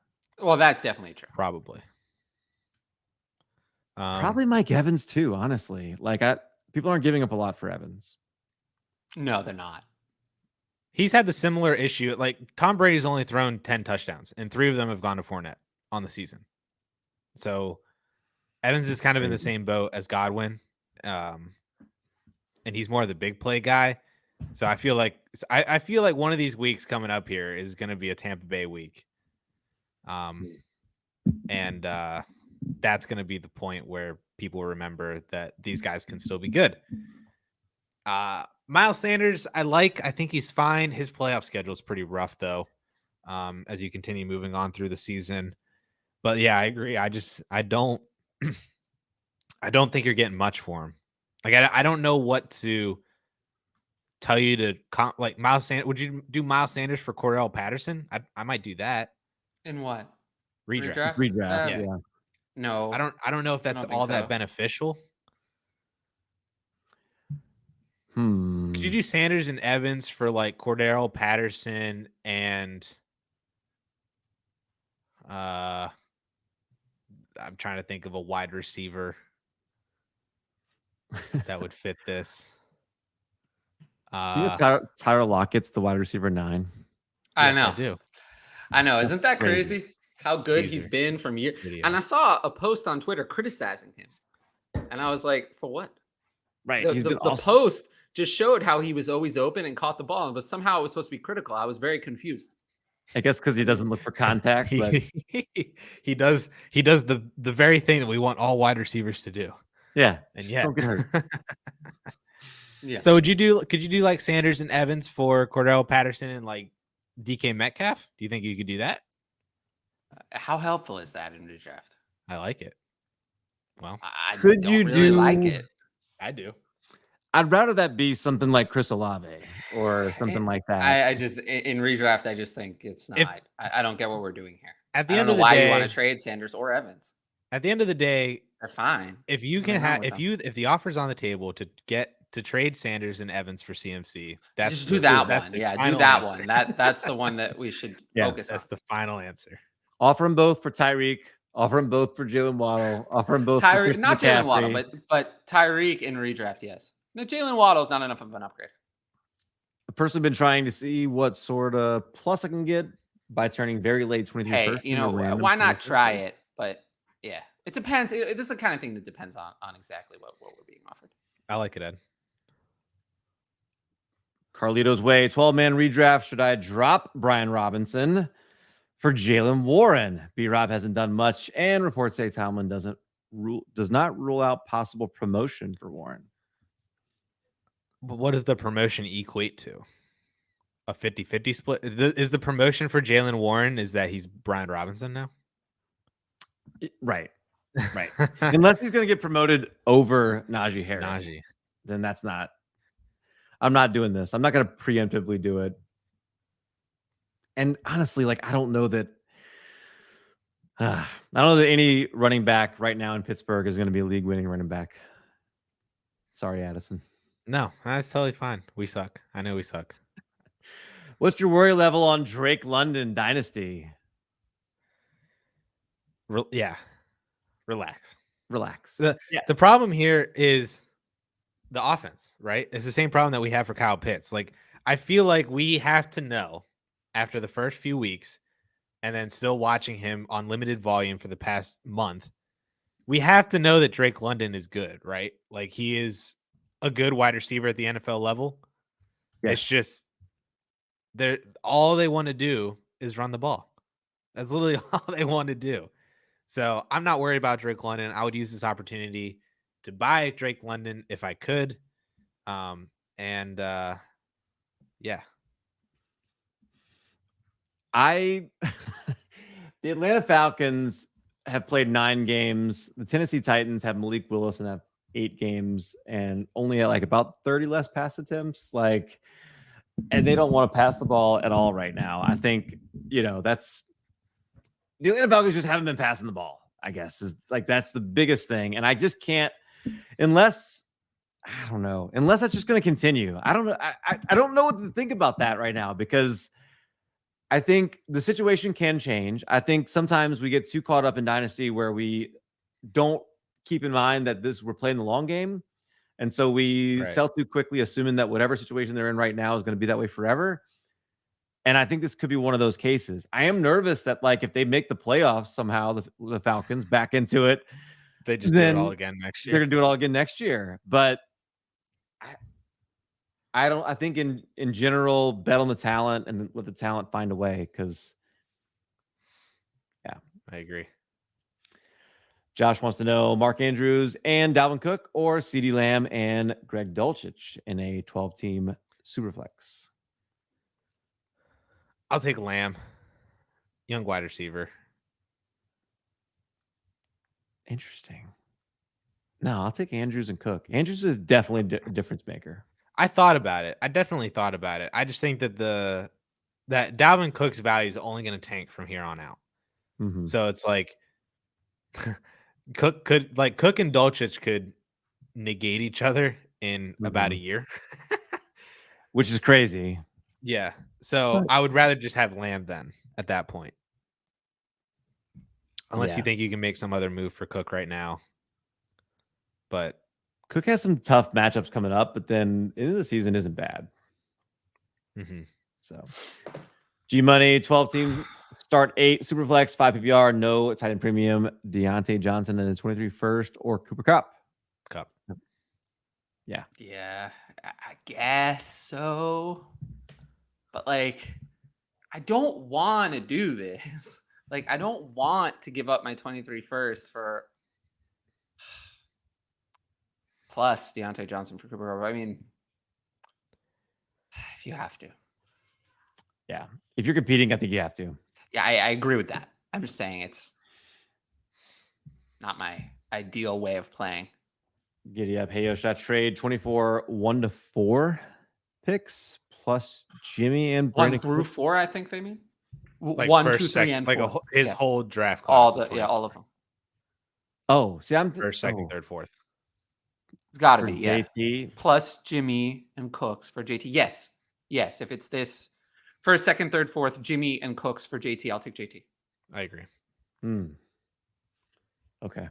Well, that's definitely true. Probably. Probably Mike Evans too, honestly. People aren't giving up a lot for Evans. No, they're not. He's had the similar issue. Like Tom Brady's only thrown 10 touchdowns, and 3 of them have gone to Fournette on the season. So Evans is kind of in the same boat as Godwin. And he's more of the big play guy. So I feel like one of these weeks coming up here is going to be a Tampa Bay week. And that's going to be the point where people remember that these guys can still be good. Miles Sanders, I think he's fine. His playoff schedule is pretty rough though. As you continue moving on through the season. But yeah, I agree. I don't think you're getting much for him. Like, I don't know what to tell you to like Miles Sanders. Would you do Miles Sanders for Cordell Patterson? I might do that. In what? Redraft. Yeah. No, I don't know if that's all that beneficial. Could you do Sanders and Evans for like Cordell Patterson and I'm trying to think of a wide receiver that would fit this. Do you know Tyler Lockett's the wide receiver 9? I know. I do. I know. Isn't that crazy? How good he's been from year. And I saw a post on Twitter criticizing him. And I was like, for what? Right. The post just showed how he was always open and caught the ball, but somehow it was supposed to be critical. I was very confused. I guess because he doesn't look for contact. But... he does the very thing that we want all wide receivers to do. Yeah. And yeah. Don't get hurt. Yeah. So could you do like Sanders and Evans for Cordell Patterson and like DK Metcalf? Do you think you could do that? How helpful is that in the draft? I like it. Well, I don't really like it. I do. I'd rather that be something like Chris Olave or something like that. I just in redraft, I just think it's not. I don't get what we're doing here. At the end of the why day, you want to trade Sanders or Evans. At the end of the day, they're fine. If you can have, if the offer's on the table to trade Sanders and Evans for CMC, that's just do that one. Yeah, do that one. That's the one that we should focus on. That's the final answer. Offer them both for Tyreek. Offer them both for Jalen Waddle. Offer them both Tyreek, not Jalen Waddle, but Tyreek in redraft. Yes. No, Jalen Waddle is not enough of an upgrade. I've personally been trying to see what sort of plus I can get by turning very late 23 Hey, first. Why not try it? But yeah, it depends. This is the kind of thing that depends on exactly what we're being offered. I like it, Ed. Carlito's Way, 12-man redraft. Should I drop Brian Robinson for Jalen Warren? B-Rob hasn't done much, and reports say Tomlin does not rule out possible promotion for Warren. But what does the promotion equate to? A 50-50 split? Is the promotion for Jalen Warren is that he's Brian Robinson now? Right. Right. Unless he's going to get promoted over Najee Harris. Then that's not. I'm not doing this. I'm not going to preemptively do it. And honestly, like I don't know that any running back right now in Pittsburgh is going to be a league-winning running back. Sorry, Addison. No, that's totally fine. We suck. I know we suck. What's your worry level on Drake London Dynasty? Relax. The problem here is the offense, right? It's the same problem that we have for Kyle Pitts. Like, I feel like we have to know after the first few weeks and then still watching him on limited volume for the past month, we have to know that Drake London is good, right? Like, he is a good wide receiver at the NFL level. Yeah. It's just all they want to do is run the ball. That's literally all they want to do. So I'm not worried about Drake London. I would use this opportunity to buy Drake London if I could. Yeah. The Atlanta Falcons have played 9 games. The Tennessee Titans have Malik Willis and have 8 games and only at like about 30 less pass attempts. Like, and they don't want to pass the ball at all right now. I think, that's the Atlanta Falcons just haven't been passing the ball, I guess, is like, that's the biggest thing. And I just can't, unless that's just going to continue. I don't know. I don't know what to think about that right now, because I think the situation can change. I think sometimes we get too caught up in Dynasty where we don't keep in mind that we're playing the long game. And so we sell too quickly, assuming that whatever situation they're in right now is going to be that way forever. And I think this could be one of those cases. I am nervous that, like, if they make the playoffs somehow, the Falcons back into it, they just do it all again next year. They're going to do it all again next year. But I think in general, bet on the talent and let the talent find a way, because, I agree. Josh wants to know Mark Andrews and Dalvin Cook or CeeDee Lamb and Greg Dulcich in a 12-team Superflex. I'll take Lamb. Young wide receiver. Interesting. No, I'll take Andrews and Cook. Andrews is definitely a difference maker. I thought about it. I definitely thought about it. I just think that that Dalvin Cook's value is only going to tank from here on out. Mm-hmm. So it's like Cook and Dulcich could negate each other in about a year, which is crazy. Yeah. So I would rather just have Lamb then at that point. Unless you think you can make some other move for Cook right now. But Cook has some tough matchups coming up, but then the end of the season isn't bad. Mm-hmm. So G Money, 12-team, start 8, Superflex, 5 PPR, no tight end premium, Deontay Johnson and a 23 first, or Cooper Kupp. Yeah. Yeah, I guess so. But, like, I don't want to do this. Like, I don't want to give up my 23 first for plus Deontay Johnson for Cooper Kupp. I mean, if you have to. Yeah. If you're competing, I think you have to. Yeah, I agree with that. I'm just saying it's not my ideal way of playing. Giddy up. Hey, shot trade 24 1-4 picks plus Jimmy and Brandon 1 through 4, I think they mean. Like 1, 2, 3, and 4. Like his whole draft class. All of them. Oh, see, I'm first, second, third, fourth. It's got to be, JT. Plus Jimmy and Cooks for JT. Yes. If it's this first, second, third, fourth, Jimmy and Cooks for JT, I'll take JT. I agree. Okay.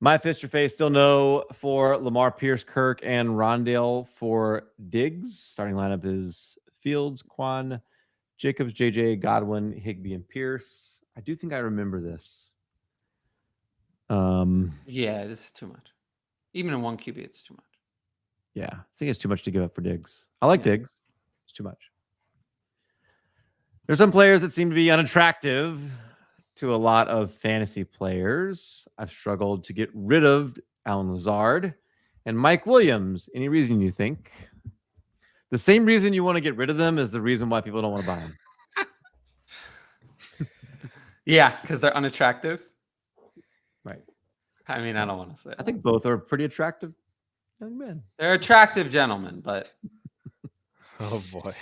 My fist your face, still no for Lamar, Pierce, Kirk, and Rondale for Diggs. Starting lineup is Fields, Quan, Jacobs, JJ, Godwin, Higbee, and Pierce. I do think I remember this. Yeah, this is too much. Even in 1 QB, it's too much. Yeah, I think it's too much to give up for Diggs. I like Diggs. It's too much. There's some players that seem to be unattractive to a lot of fantasy players. I've struggled to get rid of Alan Lazard and Mike Williams. Any reason you think? The same reason you want to get rid of them is the reason why people don't want to buy them. Yeah, because they're unattractive. I mean, I don't want to say. I think both are pretty attractive young men. They're attractive gentlemen, but Oh boy.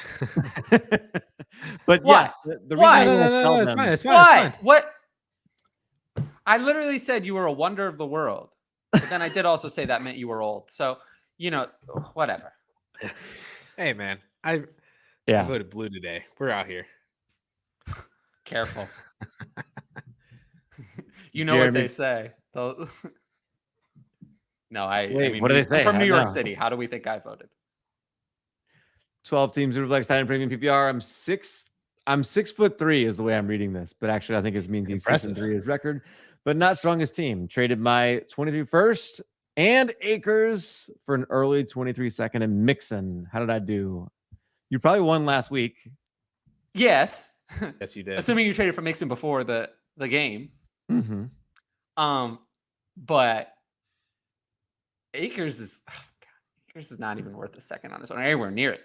But What? yes, the Why? reason No, it's fine. It's fine. Why? It's fine. What? I literally said you were a wonder of the world, but then I did also say that meant you were old. So, whatever. Hey, man. I voted blue today. We're out here. Careful. You know what they say. No, I mean, what do they say? I'm from New York City. How do we think I voted? 12 teams, Superflex, tight end, premium, PPR. I'm 6'3" is the way I'm reading this, but actually I think it means he's 6-3 his record, but not strongest team. Traded my 23 first and Akers for an early 23 second and Mixon. How did I do? You probably won last week. Yes. Yes, you did. Assuming you traded for Mixon before the game. Mm-hmm. But Akers is not even worth a second on this one. Anywhere near it.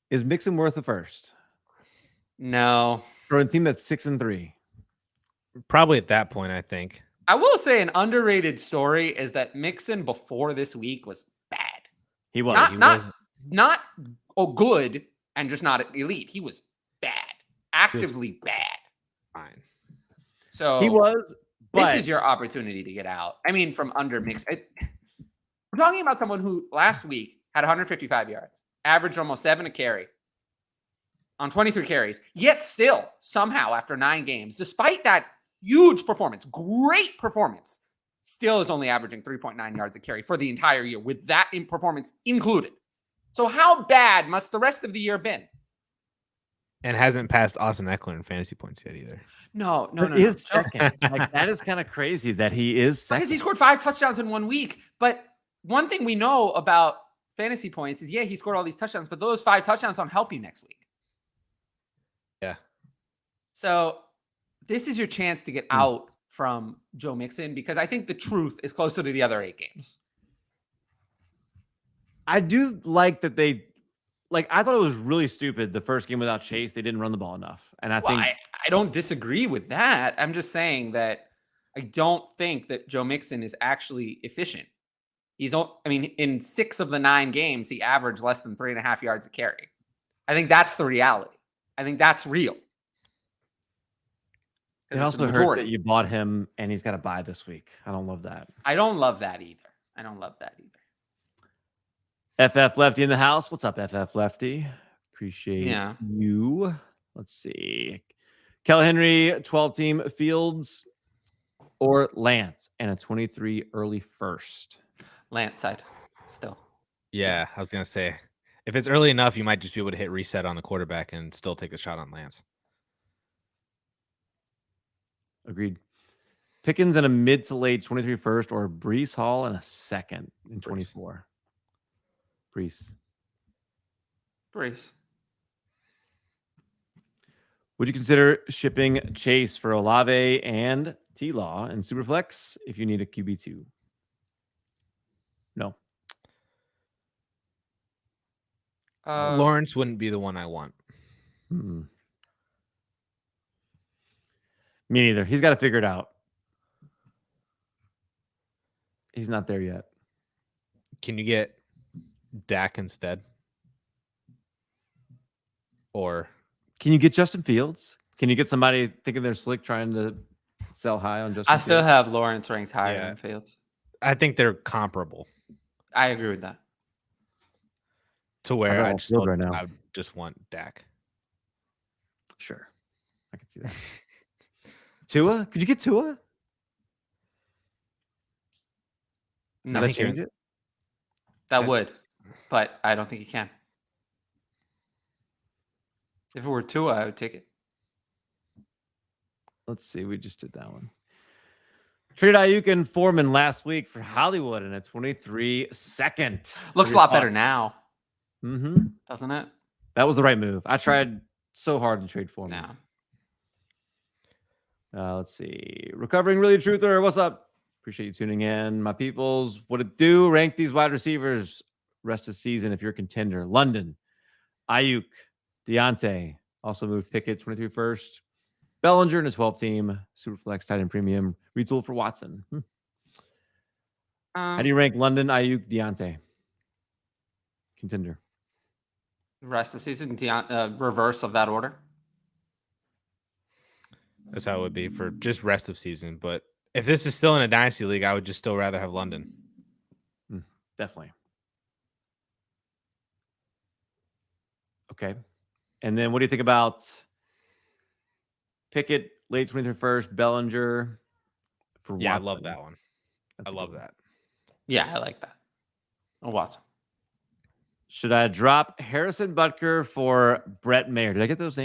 Is Mixon worth the first? No. For a team that's 6-3. Probably at that point, I think. I will say an underrated story is that Mixon before this week was bad. He was not good and just not elite. He was bad. Actively bad. Fine. So he was. But this is your opportunity to get out. I mean, from under Mixon. We're talking about someone who last week had 155 yards, averaged almost 7 a carry on 23 carries, yet still somehow after 9 games, despite that huge performance, great performance, still is only averaging 3.9 yards a carry for the entire year with that in performance included. So how bad must the rest of the year have been? And hasn't passed Austin Eckler in fantasy points yet either. No. He is second. Like, that is kind of crazy that he is second. Because he scored 5 touchdowns in 1 week. But one thing we know about fantasy points is, he scored all these touchdowns, but those 5 touchdowns don't help you next week. Yeah. So this is your chance to get out from Joe Mixon, because I think the truth is closer to the other 8 games. I do like that they, I thought it was really stupid the first game without Chase. They didn't run the ball enough. And I don't disagree with that. I'm just saying that I don't think that Joe Mixon is actually efficient. In 6 of the 9 games, he averaged less than 3.5 yards a carry. I think that's the reality. I think that's real. It also hurts that you bought him and he's got to buy this week. I don't love that. I don't love that either. FF Lefty in the house. What's up, FF Lefty? Appreciate you. Let's see. Kelly Henry, 12-team Fields or Lance and a 23 early first. Lance side still. Yeah, I was going to say, if it's early enough, you might just be able to hit reset on the quarterback and still take a shot on Lance. Agreed. Pickens in a mid to late 23 first or Breece Hall in a second in 24. Breece. Would you consider shipping Chase for Olave and T-Law and Superflex if you need a QB2? No. Lawrence wouldn't be the one I want. Me neither. He's got to figure it out. He's not there yet. Can you get Dak instead? Or can you get Justin Fields? Can you get somebody thinking they're slick trying to sell high on Justin Fields? I still have Lawrence ranked higher than Fields. I think they're comparable. I agree with that. To where I would just want Dak. Sure. I can see that. Tua? Could you get Tua? No, that change it? That would, but I don't think you can. If it were Tua, I would take it. Let's see. We just did that one. Traded Ayuk and Foreman last week for Hollywood in a 23 second. Looks a lot better now. Doesn't it? That was the right move. I tried so hard to trade Foreman. Let's see. Recovering Really Truther. What's up? Appreciate you tuning in. My peoples, what it do? Rank these wide receivers rest of season if you're a contender. London, Ayuk, Deontay. Also moved Pickett, 23 first. Bellinger in a 12-team, Superflex, tight end premium, retool for Watson. How do you rank London, Ayuk, Deontay? Contender. Rest of season, reverse of that order. That's how it would be for just rest of season. But if this is still in a dynasty league, I would just still rather have London. Definitely. Okay. And then what do you think about Pickett, late 23rd first, Bellinger for Watson? I love that one. I love that. Yeah, I like that. Oh, Watson. Should I drop Harrison Butker for Brett Mayer? Did I get those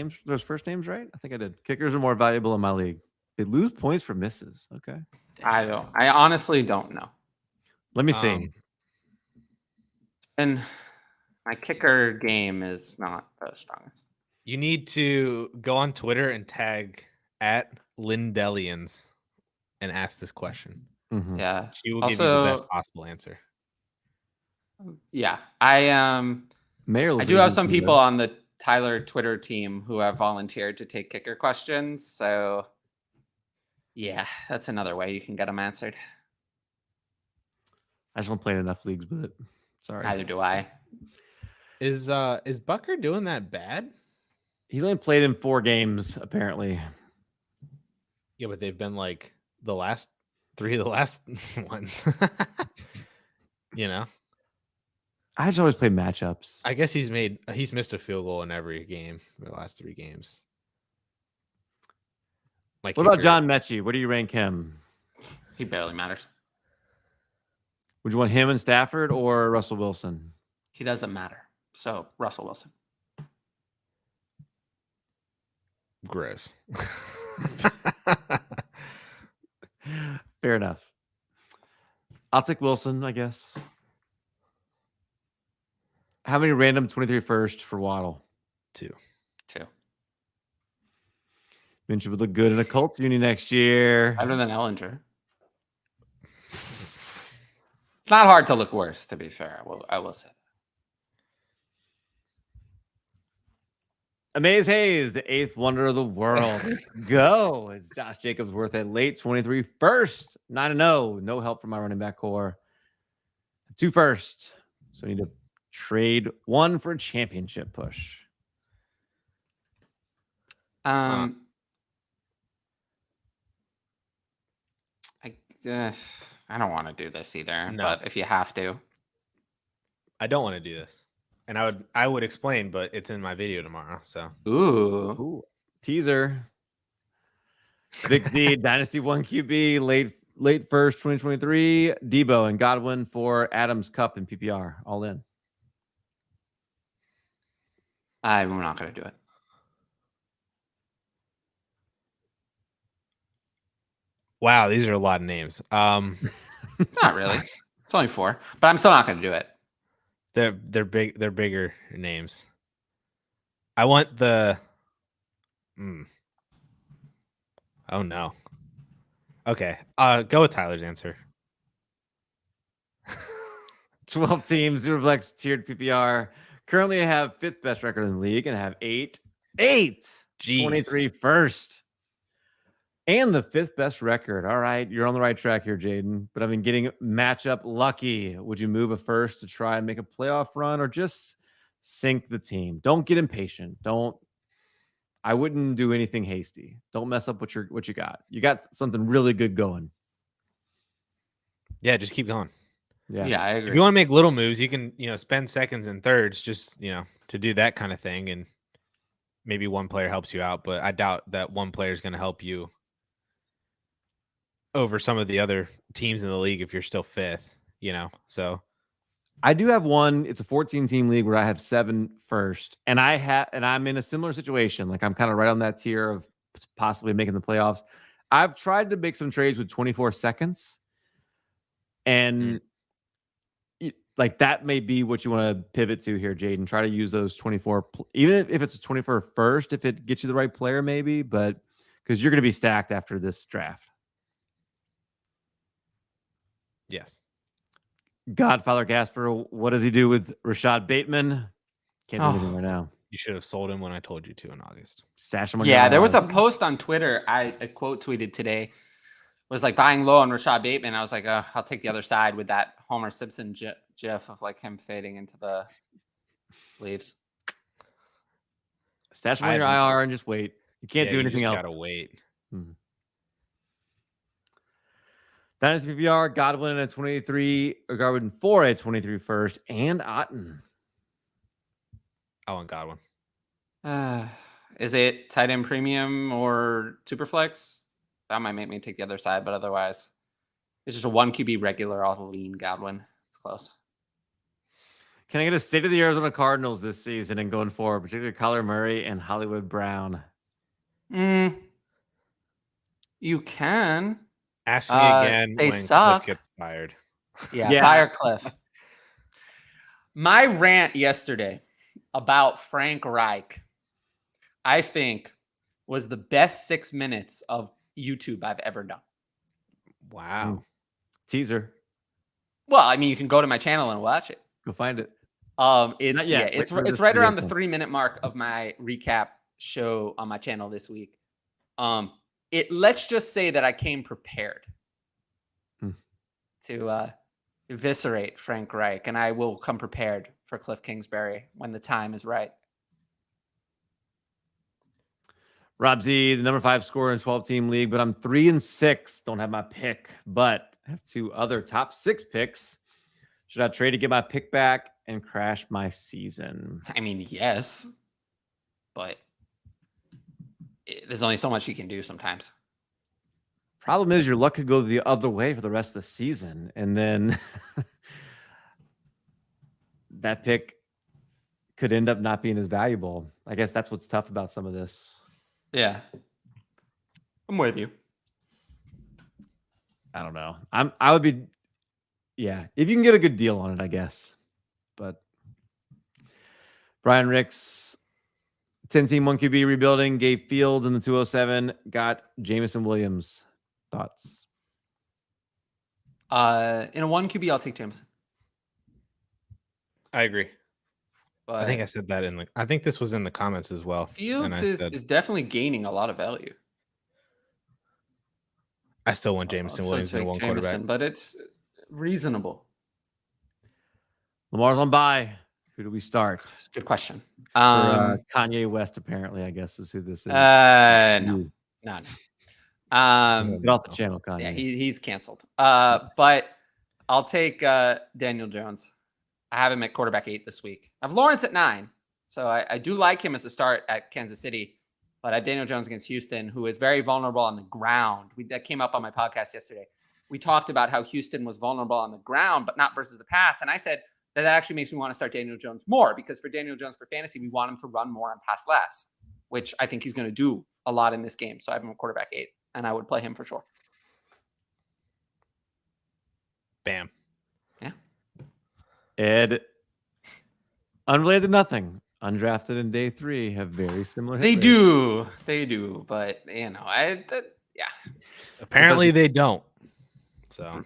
first names right? I think I did. Kickers are more valuable in my league. They lose points for misses. Okay. Damn. I honestly don't know. Let me see. And my kicker game is not the strongest. You need to go on Twitter and tag at Lindellians and ask this question. Mm-hmm. Yeah. She will give you the best possible answer. Yeah. I do have some people on the Tyler Twitter team who have volunteered to take kicker questions. So yeah, that's another way you can get them answered. I just don't play in enough leagues with it. Sorry. Neither do I. Is Butker doing that bad? He's only played in 4 games, apparently. Yeah, but they've been like the last 3 of the last ones. You know? I just always play matchups. I guess he's missed a field goal in every game in the last 3 games. What about John Mechie? Where do you rank him? He barely matters. Would you want him and Stafford or Russell Wilson? He doesn't matter. So Russell Wilson. Gross. Fair enough. I'll take Wilson, I guess. How many random 23 first for Waddle? 2. Minshew would look good in a Colts uni next year. Better than Ellinger. It's not hard to look worse, to be fair. I will say that. Amaze Hayes, the 8th wonder of the world. Go. It's Josh Jacobs worth a late 23 first. 9-0. No help from my running back core. 2 first. So I need to trade 1 for a championship push. I don't want to do this either, No. but if you have to. I don't want to do this. And I would explain, but it's in my video tomorrow. So Ooh. Teaser. Big D, Dynasty 1 QB, late first 2023. Debo and Godwin for Adams, Cup, and PPR. All in. I'm not going to do it. wow, these are a lot of names. Not really. It's only 4, but I'm still not going to do it. They're big. They're bigger names. I want the. Oh no. Okay. Go with Tyler's answer. 12 teams, Superflex tiered PPR. Currently, I have 5th best record in the league and I have 8 23 first. And the 5th best record. All right, you're on the right track here, Jaden. But I've been getting matchup lucky. Would you move a first to try and make a playoff run, or just sink the team? Don't get impatient. I wouldn't do anything hasty. Don't mess up what you got. You got something really good going. Yeah, just keep going. Yeah, I agree. If you want to make little moves, you can spend seconds and thirds just to do that kind of thing, and maybe one player helps you out. But I doubt that one player is going to help you over some of the other teams in the league if you're still 5th, So I do have one. It's a 14-team league where I have 7 first, and I'm in a similar situation. Like I'm kind of right on that tier of possibly making the playoffs. I've tried to make some trades with 24 seconds, and like that may be what you want to pivot to here, Jaden. Try to use those 24, even if it's a 24 first, if it gets you the right player, maybe, but because you're going to be stacked after this draft. Yes. Godfather Gasper, what does he do with Rashad Bateman? Can't do anything right now. You should have sold him when I told you to in August. Stash him on Yeah, there was a post on Twitter I quote tweeted today. Was like buying low on Rashad Bateman. I was like, I'll take the other gif with that Homer Simpson gif of like him fading into the leaves. Stash him on your IR and just wait. You can't do anything else. Gotta wait. Dynasty PPR, Godwin at 23, or Godwin 4 at 23 first, and Otten. I want Godwin. Is it tight end premium or Superflex? That might make me take the other side, but otherwise, it's just a 1 QB regular. I'll lean Godwin. It's close. Can I get a state of the Arizona Cardinals this season and going forward, particularly Kyler Murray and Hollywood Brown? You can. Ask me again they when suck. Cliff gets fired. Yeah, fire Cliff. My rant yesterday about Frank Reich, I think, was the best 6 minutes of YouTube I've ever done. Wow. Teaser. Well, I mean, you can go to my channel and watch it. Go find it. It's right around the 3-minute mark of my recap show on my channel this week. Let's just say that I came prepared to eviscerate Frank Reich, and I will come prepared for Cliff Kingsbury when the time is right. Rob Z, the number 5 scorer in 12-team league, but I'm 3-6. Don't have my pick, but I have 2 other top 6 picks. Should I trade to get my pick back and crash my season? I mean, yes, but there's only so much you can do sometimes. Problem is, your luck could go the other way for the rest of the season, and then that pick could end up not being as valuable. I guess that's what's tough about some of this. Yeah, I'm with you. I don't know. I would be, yeah, if you can get a good deal on it, I guess. But Brian Ricks, 10-team 1 QB rebuilding, gave Fields in the 207, got Jameson Williams. Thoughts? In a 1 QB, I'll take Jameson. I agree. But I think I said that I think this was in the comments as well. Fields is definitely gaining a lot of value. I still want Jameson Williams in 1 quarterback, but it's reasonable. Lamar's on bye. Who do we start? Good question. Kanye West, apparently, I guess, is who this is. No. Get off the channel, Kanye. Yeah, he's canceled. But I'll take Daniel Jones. I have him at quarterback 8 this week. I have Lawrence at 9. So I do like him as a start at Kansas City. But I have Daniel Jones against Houston, who is very vulnerable on the ground. That came up on my podcast yesterday. We talked about how Houston was vulnerable on the ground, but not versus the pass. And I said that actually makes me want to start Daniel Jones more, because for Daniel Jones for fantasy, we want him to run more and pass less, which I think he's going to do a lot in this game. So I have him at quarterback 8, and I would play him for sure. Bam. Yeah. Ed, unrelated to nothing, undrafted in day 3 have very similar. They do, but yeah. Apparently they don't. So,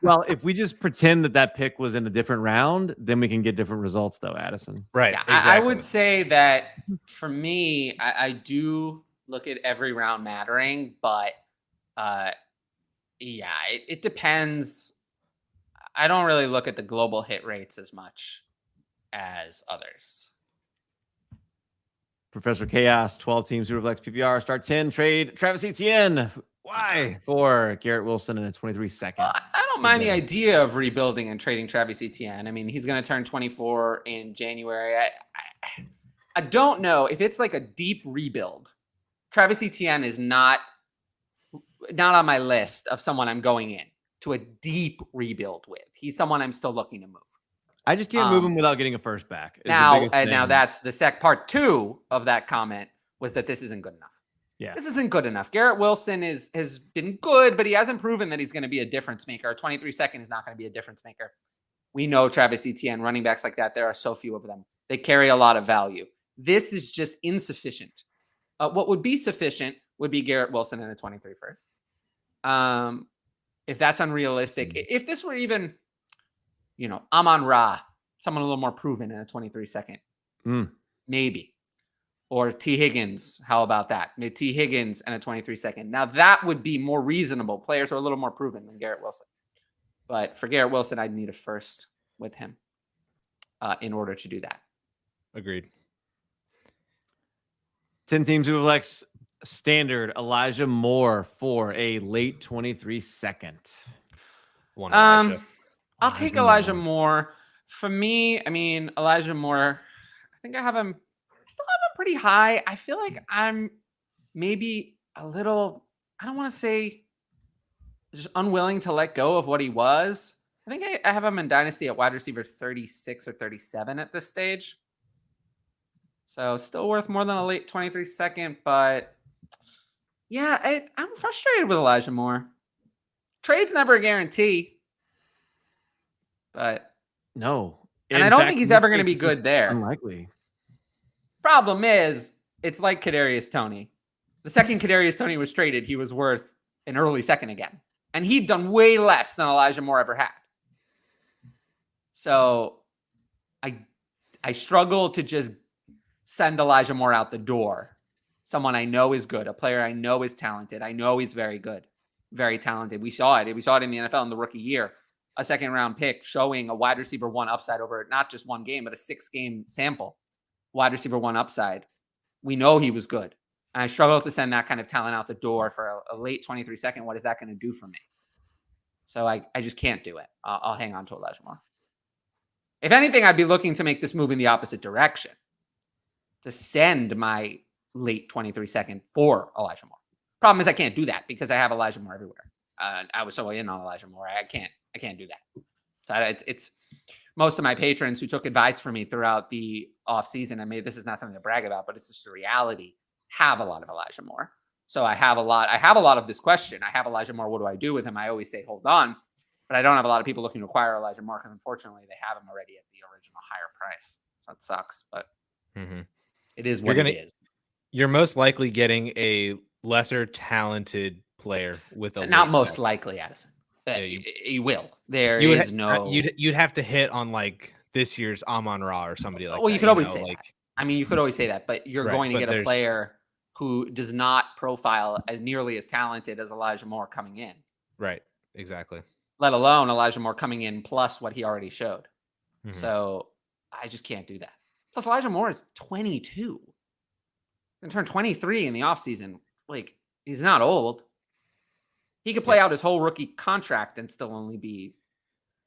well, if we just pretend that pick was in a different round, then we can get different results, though, Addison. Right. Yeah, exactly. I would say that for me, I do look at every round mattering, but it depends. I don't really look at the global hit rates as much as others. Professor Chaos, 12-team Superflex PPR, start 10, trade Travis Etienne. Why? For Garrett Wilson in a 23-second. Well, I don't mind the idea of rebuilding and trading Travis Etienne. I mean, he's going to turn 24 in January. I don't know if it's like a deep rebuild. Travis Etienne is not on my list of someone I'm going in to a deep rebuild with. He's someone I'm still looking to move. I just can't move him without getting a first back. Now that's the part 2 of that comment was that this isn't good enough. Yeah, this isn't good enough. Garrett Wilson has been good, but he hasn't proven that he's going to be a difference maker. 23-second is not going to be a difference maker. We know Travis Etienne, running backs like that, there are so few of them. They carry a lot of value. This is just insufficient. What would be sufficient would be Garrett Wilson in a 23 first. If that's unrealistic, if this were even, Amon-Ra, someone a little more proven in a 23-second, Maybe. Or T. Higgins. How about that? T. Higgins and a 23-second. Now, that would be more reasonable. Players are a little more proven than Garrett Wilson. But for Garrett Wilson, I'd need a first with him in order to do that. Agreed. 10 teams who flex standard Elijah Moore for a late 23 second. I'll take Elijah Moore. For me, I mean, Elijah Moore, I think I still have him pretty high. I feel like I'm maybe a little, I don't want to say just unwilling to let go of what he was. I think I have him in Dynasty at wide receiver 36 or 37 at this stage. So still worth more than a late 23 second, but yeah, I'm frustrated with Elijah Moore. Trade's never a guarantee, but no. And I don't think he's ever going to be good there. Unlikely. Problem is, it's like Kadarius Toney. The second Kadarius Toney was traded, he was worth an early second again. And he'd done way less than Elijah Moore ever had. So I struggle to just send Elijah Moore out the door. Someone I know is good, a player I know is talented. I know he's very good, very talented. We saw it. We saw it in the NFL in the rookie year. A second round pick showing a wide receiver 1 upside over not just one game, but a 6-game sample. Wide receiver 1 upside. We know he was good. And I struggle to send that kind of talent out the door for a late 23 second. What is that going to do for me? So I just can't do it. I'll hang on to Elijah Moore. If anything, I'd be looking to make this move in the opposite direction. To send my late 23 second for Elijah Moore. Problem is I can't do that because I have Elijah Moore everywhere. I was so in on Elijah Moore. I can't do that. So it's most of my patrons who took advice from me throughout the offseason. I mean, this is not something to brag about, but it's just a reality. Have a lot of Elijah Moore. So I have a lot of this question. I have Elijah Moore. What do I do with him? I always say, hold on, but I don't have a lot of people looking to acquire Elijah Moore because unfortunately they have him already at the original higher price. So that sucks, but it is what it is. You're most likely getting a lesser talented player with a not most likely, Addison. You will. You'd have to hit on like this year's Amon-Ra or somebody like that. Well, you could always say that. I mean, you could always say that, but you're going to get a player who does not profile as nearly as talented as Elijah Moore coming in. Right. Exactly. Let alone Elijah Moore coming in plus what he already showed. So I just can't do that. Plus Elijah Moore is 22. And turned 23 in the offseason. Like, he's not old. He could play out his whole rookie contract and still only be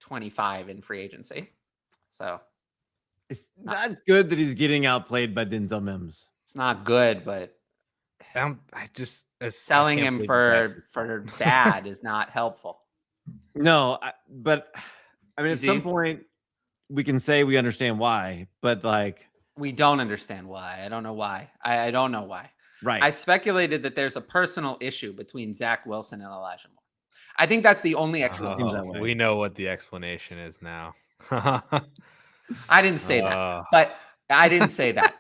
25 in free agency. So it's not good that he's getting outplayed by Denzel Mims. It's not good, but selling him for bad is not helpful. No, but I mean, at some point we can say we understand why, but like we don't understand why. I don't know why. I don't know why. Right. I speculated that there's a personal issue between Zach Wilson and Elijah Moore. I think that's the only explanation. We know what the explanation is now. I didn't say that, but I didn't say that.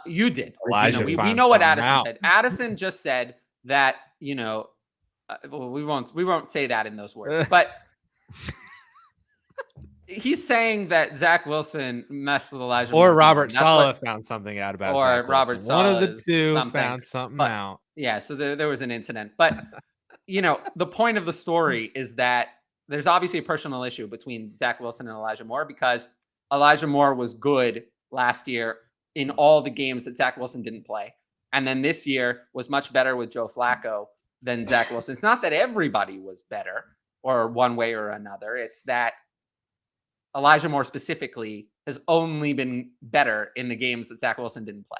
You did. We know what Addison said. Addison just said that, we won't say that in those words, but he's saying that Zach Wilson messed with Elijah Moore. Or Wilson. Robert Saleh found something out about Zach Robert Wilson. Saleh. One of the two found something out. Yeah, so there was an incident. But, the point of the story is that there's obviously a personal issue between Zach Wilson and Elijah Moore because Elijah Moore was good last year in all the games that Zach Wilson didn't play. And then this year was much better with Joe Flacco than Zach Wilson. It's not that everybody was better or one way or another. It's that Elijah Moore specifically has only been better in the games that Zach Wilson didn't play.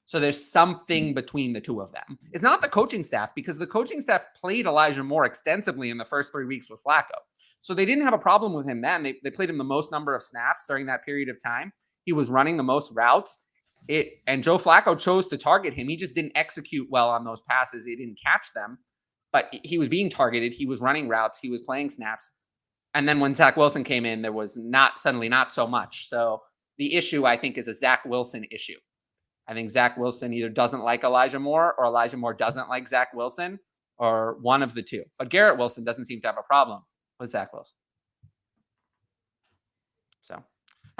So there's something between the two of them. It's not the coaching staff because the coaching staff played Elijah Moore extensively in the first 3 weeks with Flacco. So they didn't have a problem with him then. They played him the most number of snaps during that period of time. He was running the most routes. And Joe Flacco chose to target him. He just didn't execute well on those passes. He didn't catch them, but he was being targeted. He was running routes. He was playing snaps. And then when Zach Wilson came in, there was not so much. So the issue, I think, is a Zach Wilson issue. I think Zach Wilson either doesn't like Elijah Moore or Elijah Moore doesn't like Zach Wilson or one of the two. But Garrett Wilson doesn't seem to have a problem with Zach Wilson. So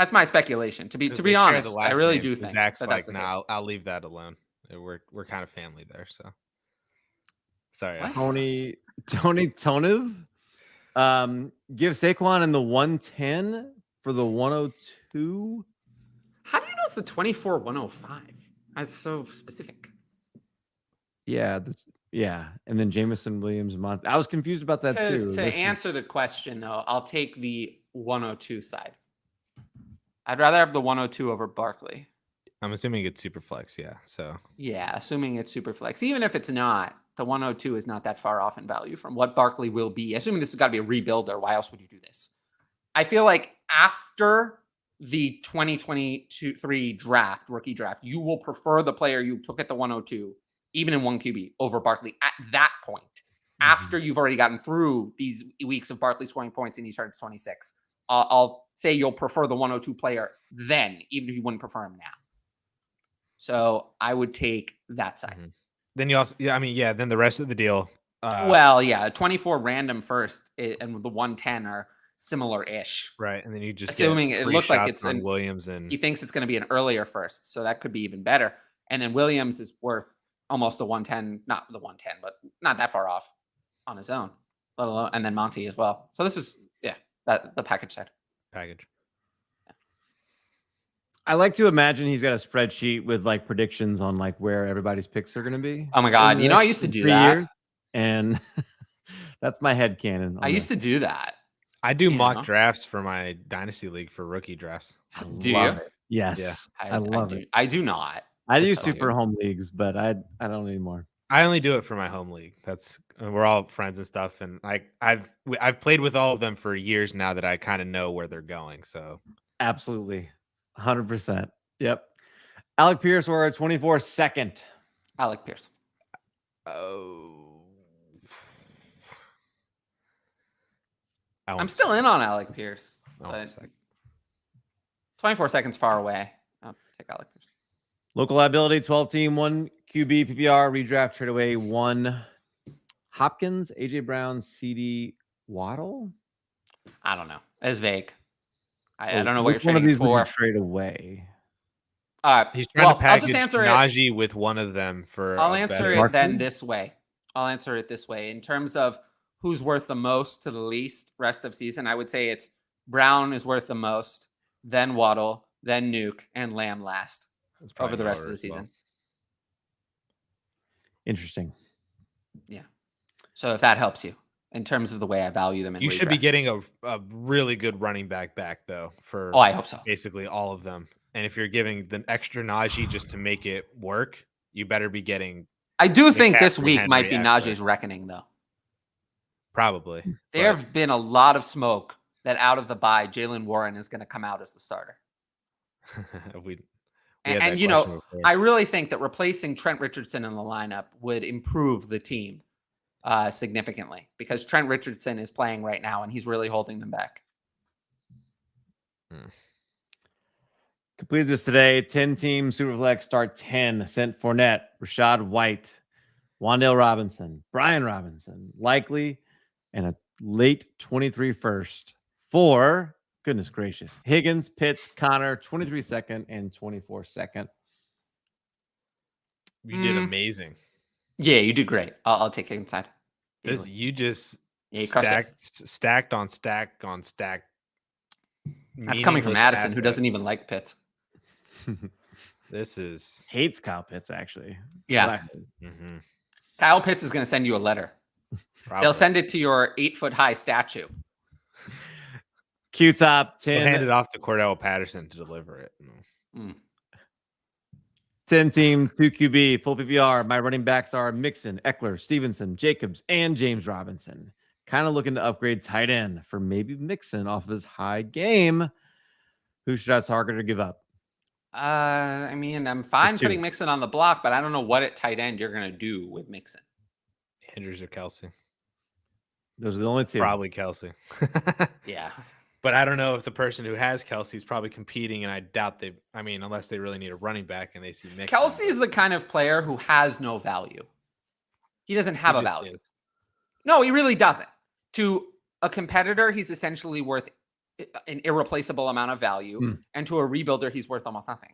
That's my speculation. To be honest, I really do think Zach's like, nah, I'll leave that alone. We're kind of family there, so. Sorry, Tony Toniv. Give Saquon in the 110 for the 102. How do you know it's the 24-105? That's so specific. Yeah, and then Jameson Williams. I was confused about that too. To answer the question, though, I'll take the 102 side. I'd rather have the 102 over Barkley. I'm assuming it's super flex, yeah. So yeah, assuming it's super flex, even if it's not, the 102 is not that far off in value from what Barkley will be. Assuming this has got to be a rebuilder, why else would you do this? I feel like after the 2023 draft, rookie draft, you will prefer the player you took at the 102, even in one QB, over Barkley at that point. After you've already gotten through these weeks of Barkley scoring points and he turns 26, I'll say you'll prefer the 102 player then, even if you wouldn't prefer him now. So I would take that side. Then you also, then the rest of the deal. 24 random first and the 110 are similar-ish. Right, and then you just assuming it looks like it's on Williams, and he thinks it's going to be an earlier first, so that could be even better. And then Williams is worth almost the 110, not the 110, but not that far off on his own. Let alone, and then Monty as well. So this is the package side. Package. I like to imagine he's got a spreadsheet with like predictions on like where everybody's picks are going to be. Oh my God. I used to do that. Years, and that's my headcanon. I used to do that. I do mock drafts for my Dynasty League for rookie drafts. Do you? It. Yes. Yeah. I love it. I do not. I used to for home leagues, but I don't anymore. I only do it for my home league. We're all friends and stuff. And I've played with all of them for years now that I kind of know where they're going. So absolutely. 100%. Yep. Alec Pierce or a 24-second. Alec Pierce. Oh. I'm still in on Alec Pierce. 24 seconds far away. I'll take Alec Pierce. Local liability, 12 team, 1 QB, PPR, redraft, trade away, 1 Hopkins, AJ Brown, CD Waddle. I don't know. It's vague. I don't know what you're trading for. Trade away. He's trying to package Najee with one of them for. I'll answer it then this way. I'll answer it this way. In terms of who's worth the most to the least rest of season, I would say it's Brown is worth the most, then Waddle, then Nuke, and Lamb last over the rest of the season. Interesting. Yeah. So if that helps you in terms of the way I value them, you should be getting a really good running back though for I hope so. Basically all of them. And if you're giving the extra Najee just to make it work, you better be getting. I do think this week might be Najee's reckoning though. Probably. There have been a lot of smoke that out of the bye, Jalen Warren is going to come out as the starter. I really think that replacing Trent Richardson in the lineup would improve the team significantly because Trent Richardson is playing right now and he's really holding them back. Completed this today. 10-team Superflex start 10. Sent Fournette, Rashad White, Wan'Dale Robinson, Brian Robinson, likely, and a late 23 first for, goodness gracious, Higgins, Pitts, Connor, 23 second and 24 second. You did amazing. Yeah, you did great. I'll take it inside. You just stacked on stack on stack. That's coming from Addison, who doesn't even like Pitts. This is hates Kyle Pitts, actually. Yeah. Kyle Pitts is going to send you a letter. Probably. They'll send it to your 8-foot-high statue. Q-top 10. We'll hand it off to Cordell Patterson to deliver it. 10-team, 2 QB, full PPR. My running backs are Mixon, Eckler, Stevenson, Jacobs, and James Robinson. Kind of looking to upgrade tight end for maybe Mixon off of his high game. Who should I target or give up? I'm fine putting Mixon on the block, but I don't know what at tight end you're going to do with Mixon. Andrews or Kelsey? Those are the only 2. Probably Kelsey. Yeah. But I don't know if the person who has Kelsey is probably competing, and I doubt unless they really need a running back and they see Mixon. Kelsey is the kind of player who has no value. He doesn't have a value. No, he really doesn't. To a competitor, he's essentially worth an irreplaceable amount of value, and to a rebuilder, he's worth almost nothing.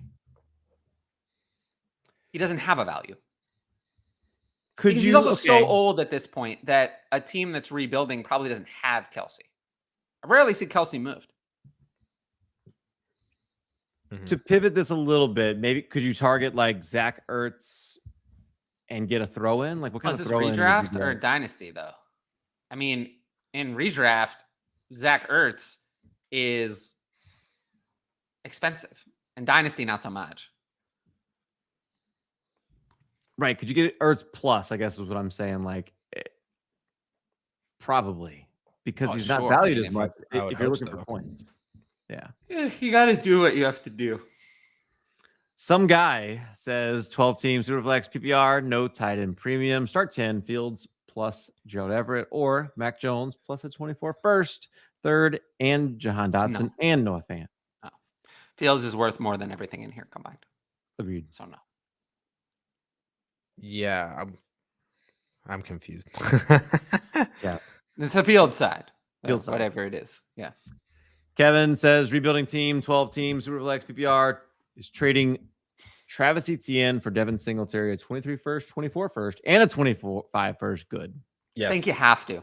He doesn't have a value. Because he's also so old at this point that a team that's rebuilding probably doesn't have Kelsey. I rarely see Kelsey moved. To pivot this a little bit, maybe could you target like Zach Ertz and get a throw in? Like what kind of throw in? Redraft or Dynasty though? I mean, in redraft, Zach Ertz is expensive, and Dynasty not so much. Right? Could you get Ertz plus? I guess is what I'm saying. Like probably because he's not valued as much if you're looking for points. Yeah, you got to do what you have to do. Some guy says 12 teams, Superflex, PPR, no tight end premium. Start 10 Fields plus Gerald Everett or Mac Jones plus a 24 first, third, and Jahan Dotson and Noah Fant. No. Fields is worth more than everything in here combined. Agreed. So no. Yeah, I'm confused. Yeah, it's the field side. Whatever it is. Yeah. Kevin says rebuilding team, 12 teams, Superflex, PPR is trading Travis Etienne for Devin Singletary, a 23 first, 24 first, and a 25 first. Good. Yes. I think you have to.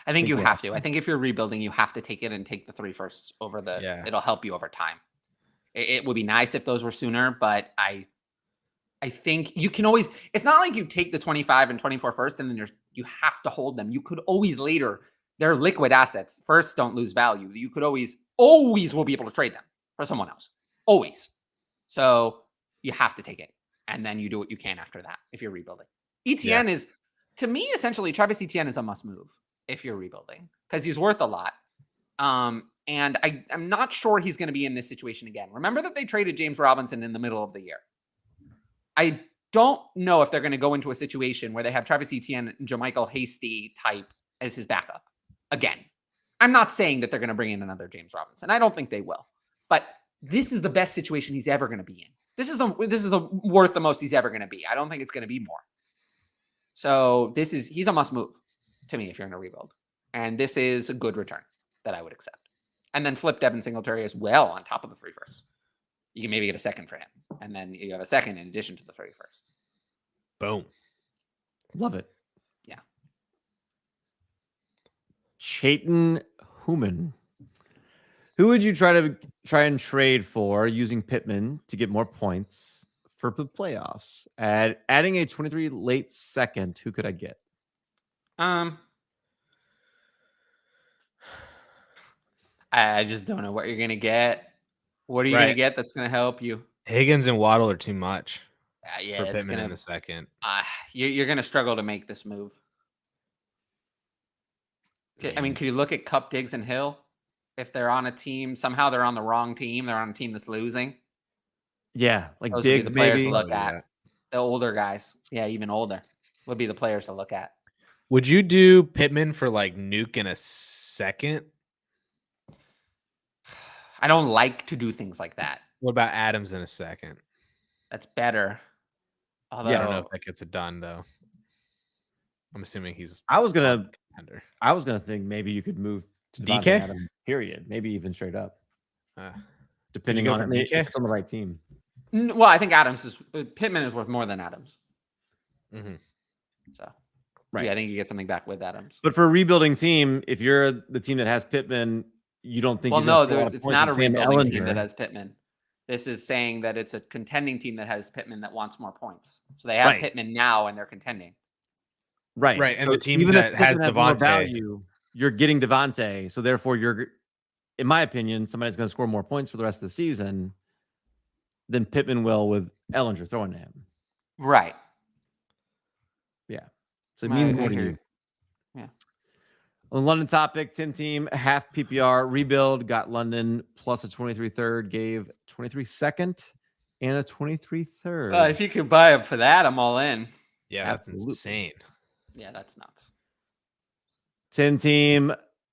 I think you have to. I think if you're rebuilding, you have to take it and take the 3 firsts over the. Yeah. It'll help you over time. It would be nice if those were sooner, but I think you can always. It's not like you take the 25 and 24 first, and then you have to hold them. You could always later. They're liquid assets. Firsts don't lose value. You could always will be able to trade them for someone else. Always. So you have to take it. And then you do what you can after that if you're rebuilding. Etienne is, to me, essentially, Travis Etienne is a must move if you're rebuilding because he's worth a lot. And I'm not sure he's going to be in this situation again. Remember that they traded James Robinson in the middle of the year. I don't know if they're going to go into a situation where they have Travis Etienne and Jermichael Hasty type as his backup again. I'm not saying that they're going to bring in another James Robinson. I don't think they will. But this is the best situation he's ever going to be in. This is the worth the most he's ever going to be. I don't think it's going to be more. So he's a must move to me if you're in a rebuild. And this is a good return that I would accept. And then flip Devin Singletary as well on top of the 3 firsts. You can maybe get a second for him. And then you have a second in addition to the 3 firsts. Boom. Love it. Yeah. Chayton Human. Who would you try and trade for using Pittman to get more points for the playoffs? Adding a 23 late second, who could I get? I just don't know what you're gonna get. What are you gonna get that's gonna help you? Higgins and Waddle are too much. Yeah, for Pittman in the second. You're gonna struggle to make this move. I mean, could you look at Kupp, Diggs, and Hill? If they're on a team, somehow they're on the wrong team. They're on a team that's losing. Yeah, like those Diggs, would be the players maybe. To look at. The older guys, even older, would be the players to look at. Would you do Pittman for like Nuke in a second? I don't like to do things like that. What about Adams in a second? That's better. Although, I don't know if that gets it done though. I'm assuming he's. I was gonna think maybe you could move to DK. Adams, period. Maybe even straight up, depending on if it's on the right team. Well, I think Pittman is worth more than Adams. Mm-hmm. So, I think you get something back with Adams. But for a rebuilding team, if you're the team that has Pittman, you don't think? Well, no, it's not a rebuilding team that has Pittman. This is saying that it's a contending team that has Pittman that wants more points. So they have Pittman now, and they're contending. Right. And so the team that has Devontae, you're getting Devontae. So therefore, you're, in my opinion, somebody's going to score more points for the rest of the season than Pittman will with Ellinger throwing to him. Right. Yeah. So it means more to you. Yeah. On London topic, 10 team, half PPR rebuild, got London plus a 23 third, gave 23 second and a 23 third. If you could buy him for that, I'm all in. Yeah, that's insane. Yeah, that's nuts. 10 team,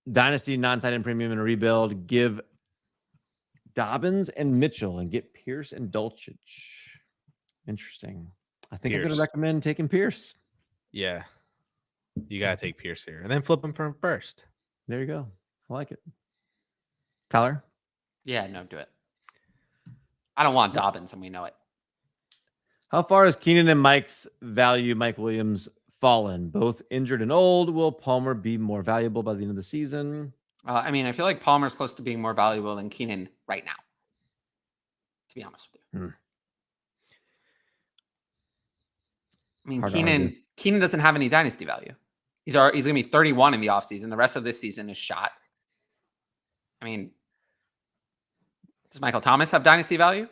Dynasty, non-tight end premium and a rebuild, give Dobbins and Mitchell and get Pierce and Dulcich. Interesting. I think I'm going to recommend taking Pierce. Yeah. You got to take Pierce here and then flip him from first. There you go. I like it. Tyler? Yeah, no, do it. I don't want Dobbins, and we know it. How far has Keenan and Mike's value, Mike Williams, fallen? Both injured and old. Will Palmer be more valuable by the end of the season? I mean, I feel like Palmer's close to being more valuable than Keenan right now, to be honest with you. I mean, Keenan doesn't have any dynasty value. He's going to be 31 in the offseason. The rest of this season is shot. I mean, does Michael Thomas have dynasty value?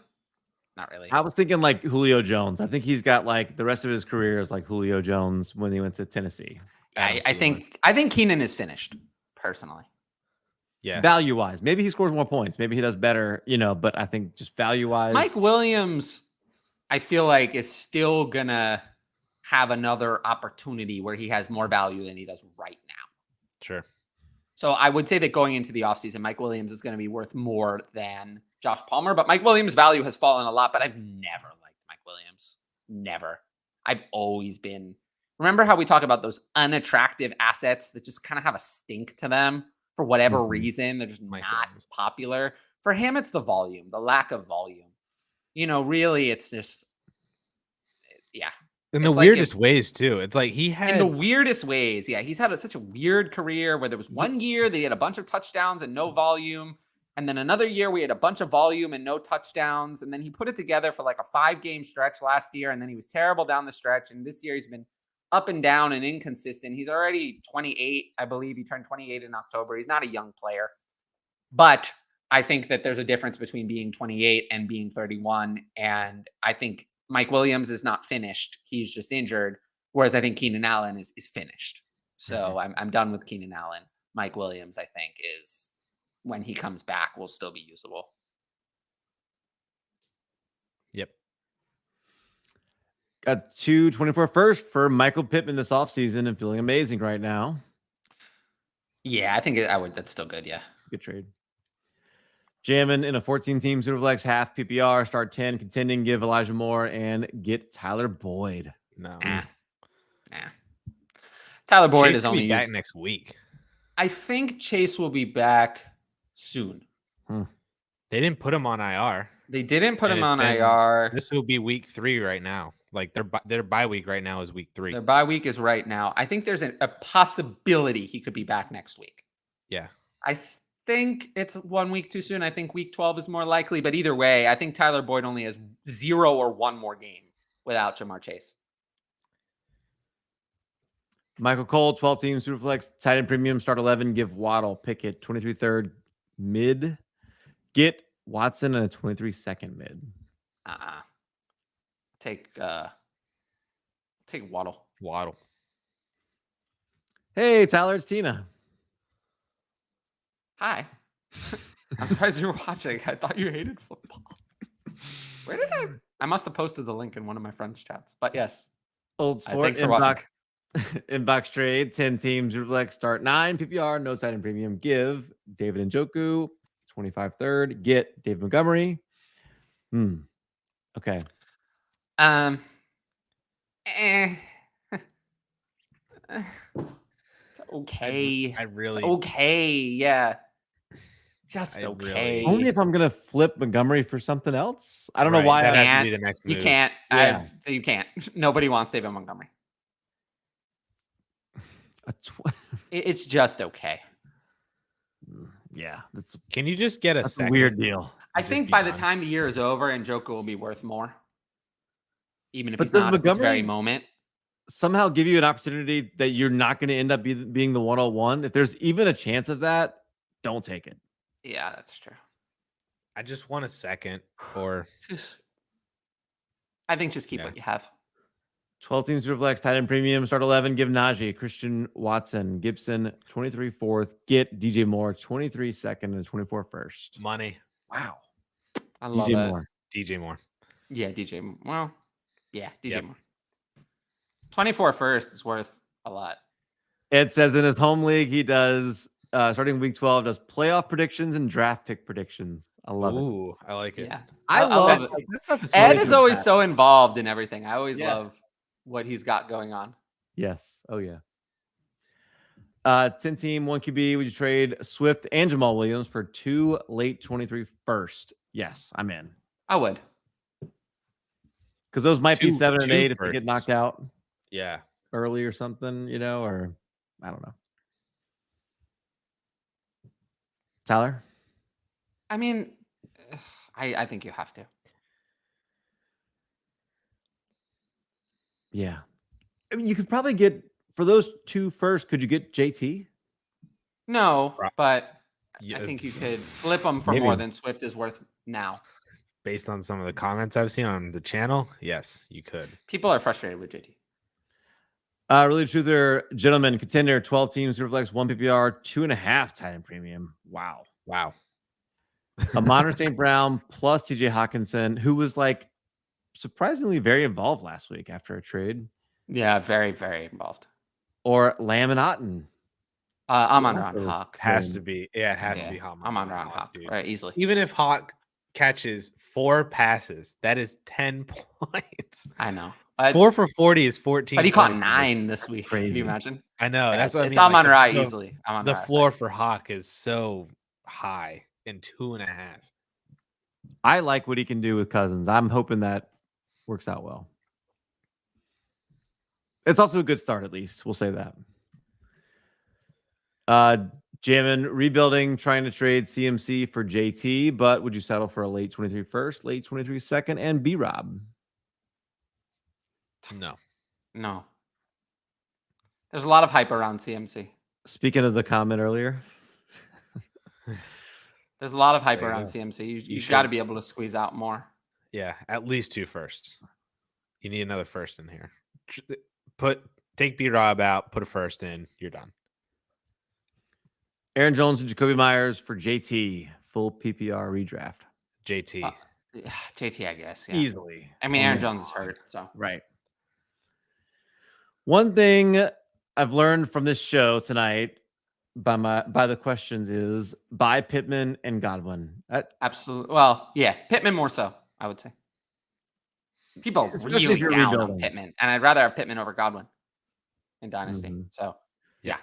Not really. I was thinking like Julio Jones. I think he's got like the rest of his career is like Julio Jones when he went to Tennessee. I think Keenan is finished, personally. Yeah. Value wise, maybe he scores more points. Maybe he does better, but I think just value wise, Mike Williams, I feel like, is still gonna have another opportunity where he has more value than he does right now. Sure. So I would say that going into the offseason, Mike Williams is going to be worth more than Josh Palmer, but Mike Williams' value has fallen a lot, but I've never liked Mike Williams. Never. I've always been. Remember how we talk about those unattractive assets that just kind of have a stink to them for whatever reason? They're just not popular. For him, it's the volume, the lack of volume. Really, it's just, yeah. In the weirdest ways, too. It's like he had... In the weirdest ways, yeah. He's had such a weird career where there was one year that he had a bunch of touchdowns and no volume. And then another year we had a bunch of volume and no touchdowns. And then he put it together for like a 5-game stretch last year. And then he was terrible down the stretch. And this year he's been up and down and inconsistent. He's already 28, I believe. He turned 28 in October. He's not a young player. But I think that there's a difference between being 28 and being 31. And I think Mike Williams is not finished. He's just injured. Whereas I think Keenan Allen is finished. So I'm done with Keenan Allen. Mike Williams, I think, is, when he comes back, will still be usable. Yep. Got 224 first for Michael Pittman this offseason and feeling amazing right now. Yeah, I think I would. That's still good. Yeah. Good trade. Jamming in a 14-team Superflex, half PPR, start 10, contending, give Elijah Moore, and get Tyler Boyd. No. Nah. Tyler Boyd Chase is only back next week. I think Chase will be back soon. They didn't put him on IR. They didn't put him on IR. This will be week 3 right now. Like their bye week right now is week 3. Their bye week is right now. I think there's a possibility he could be back next week. Yeah. I think it's 1 week too soon. I think week 12 is more likely, but either way, I think Tyler Boyd only has 0 or 1 more game without Jamar Chase. Michael Cole, 12-team Superflex, tight end premium, start 11, give Waddle, Pickett, 23 third mid, get Watson and a 23 second mid. Take Waddle. Hey, Tyler, it's Tina. Hi. I'm surprised you were watching. I thought you hated football. Where did I must have posted the link in one of my friends' chats. But yes. Old Sport. Thanks for watching. Inbox trade, 10 teams, Superflex, start 9, PPR, no tight end premium, give David Njoku, 25 third, get David Montgomery. Okay. It's okay. It's okay. Yeah. It's just okay. Only if I'm gonna flip Montgomery for something else. I don't know why. That has to be the next move. You can't. Yeah. You can't. Nobody wants David Montgomery. It's just okay. Yeah. Can you just get a weird deal? I think by the time the year is over, Njoku will be worth more. Even if but he's not at this Montgomery very moment. Somehow give you an opportunity that you're not going to end up being the 101. If there's even a chance of that, don't take it. Yeah, that's true. I just want a second, or I think just keep what you have. 12 teams Superflex, tight end premium, start 11, give Najee, Christian Watson, Gibson, 23 fourth, get DJ Moore, 23 second, and 24 first. Money. Wow. I love DJ it. Moore. DJ Moore. Yeah, DJ Moore. Well, yeah, DJ Moore. 24 first is worth a lot. It says in his home league, he does, starting week 12, does playoff predictions and draft pick predictions. I love it. Ooh, I like it. Yeah. I love it. Like, this stuff is Ed is always so involved in everything. I always Yes. love what he's got going on. Yes. Oh, yeah. 10 team, 1 QB. Would you trade Swift and Jamal Williams for 2 late 23 first? Yes, I'm in. I would. Because those might be 7 and 8 if they get knocked out. Yeah. Early or something, or I don't know. Tyler? I mean, I think you have to. Yeah. I mean, you could probably get, for those 2 first, could you get JT? No, but I think you could flip them for more than Swift is worth now. Based on some of the comments I've seen on the channel, yes, you could. People are frustrated with JT. Really truther, gentlemen, contender, 12 teams, Superflex, 1 PPR, 2.5 tight end premium. Wow. Amon St. Brown plus TJ Hawkinson, who was surprisingly very involved last week after a trade. Yeah, very, very involved. Or Lamb and Otten. Amon-Ra Hawk. Has to be. Yeah, it has to be Amon-Ra Hawk, right? Easily. Even if Hawk catches 4 passes, that is 10 points. I know. 4 for 40 is 14. But he caught 9 this week. Crazy. Can you imagine? I know. That's what I mean. It's Amon-Ra easily. The floor for Hawk is so high in 2.5. I like what he can do with Cousins. I'm hoping that works out well. It's off to a good start, at least. We'll say that. Jamin, rebuilding, trying to trade CMC for JT, but would you settle for a late 23 first, late 23 second, and B-Rob? No. There's a lot of hype around CMC. Speaking of the comment earlier. There's a lot of hype around CMC. You got to be able to squeeze out more. Yeah, at least 2 firsts. You need another first in here. Take B-Rob out, put a first in, you're done. Aaron Jones and Jacoby Myers for JT, full PPR redraft. JT. JT, I guess. Yeah. Easily. I mean, Aaron Jones is hurt, so. Right. One thing I've learned from this show tonight by the questions is buy Pittman and Godwin. Absolutely. Well, yeah, Pittman more so, I would say. People are really down on Pittman, and I'd rather have Pittman over Godwin in Dynasty. Mm-hmm. So, yeah.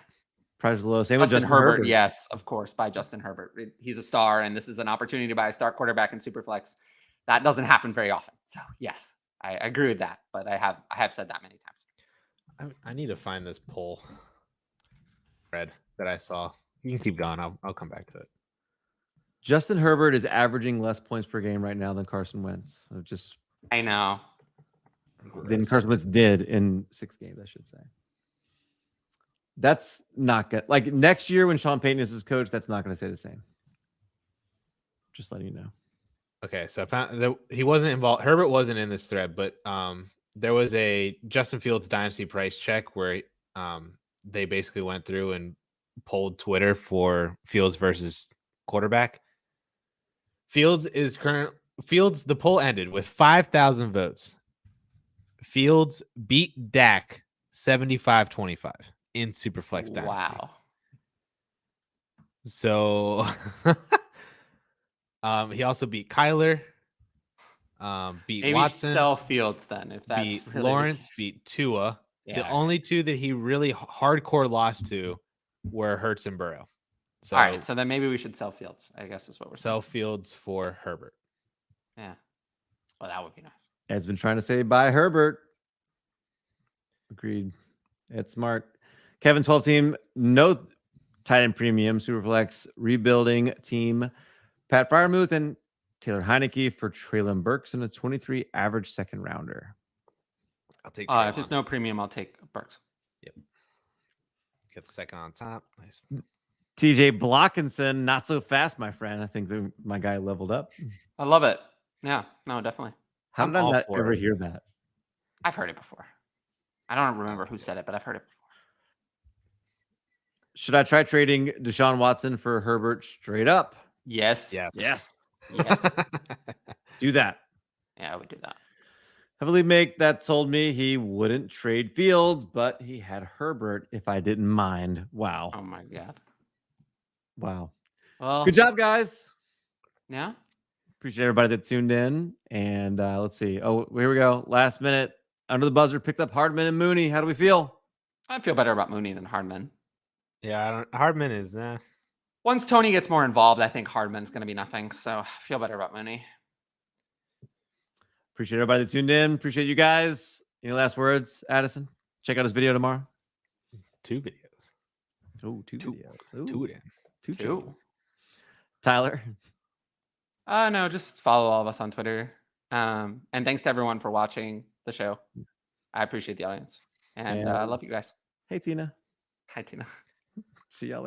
Price low. Same Justin with Justin Herbert. Yes, of course, buy Justin Herbert. He's a star, and this is an opportunity to buy a star quarterback in Superflex. That doesn't happen very often. So, yes, I agree with that. But I have said that many times. I need to find this poll thread that I saw. You can keep going. I'll come back to it. Justin Herbert is averaging less points per game right now than Carson Wentz. So I know. Than Carson Wentz did in 6 games, I should say. That's not good. Like next year when Sean Payton is his coach, that's not going to stay the same. Just letting you know. Okay, so I found that he wasn't involved. Herbert wasn't in this thread, but there was a Justin Fields dynasty price check where they basically went through and polled Twitter for Fields versus quarterback. The poll ended with 5,000 votes. Fields beat Dak 75-25 in Superflex Dynasty. Wow. So he also beat Kyler, beat Maybe Watson. Sell Fields then, if that's beat really Lawrence, beat Tua. Yeah. The only 2 that he really hardcore lost to were Hurts and Burrow. So, all right, so then maybe we should sell Fields, I guess is what we're saying. Sell Fields for Herbert. Yeah. Well, that would be nice. Ed's been trying to say buy Herbert. Agreed. It's smart. Kevin 12 team, no tight end premium, Superflex, rebuilding team, Pat Freiermuth and Taylor Heineke for Treylon Burks and a 23 average second rounder. I'll take if there's no premium, I'll take Burks. Yep. Get the second on top. Nice. TJ Blockinson, not so fast, my friend. I think my guy leveled up. I love it. Yeah, no, definitely. How did I not ever hear that? I've heard it before. I don't remember who said it, but I've heard it before. Should I try trading Deshaun Watson for Herbert straight up? Yes. Yes. Do that. Yeah, I would do that. Heavily Make that told me he wouldn't trade Fields, but he had Herbert if I didn't mind. Wow. Oh my God. Wow. Well, good job, guys. Yeah. Appreciate everybody that tuned in. And let's see. Oh, here we go. Last minute. Under the buzzer, picked up Hardman and Mooney. How do we feel? I feel better about Mooney than Hardman. Yeah, Hardman is. Once Tony gets more involved, I think Hardman's going to be nothing. So I feel better about Mooney. Appreciate everybody that tuned in. Appreciate you guys. Any last words, Addison? Check out his video tomorrow. 2 videos. Oh, two videos. Ooh. Two. Tyler? No, just follow all of us on Twitter. And thanks to everyone for watching the show. I appreciate the audience. And I love you guys. Hey, Tina. Hi, Tina. See y'all later.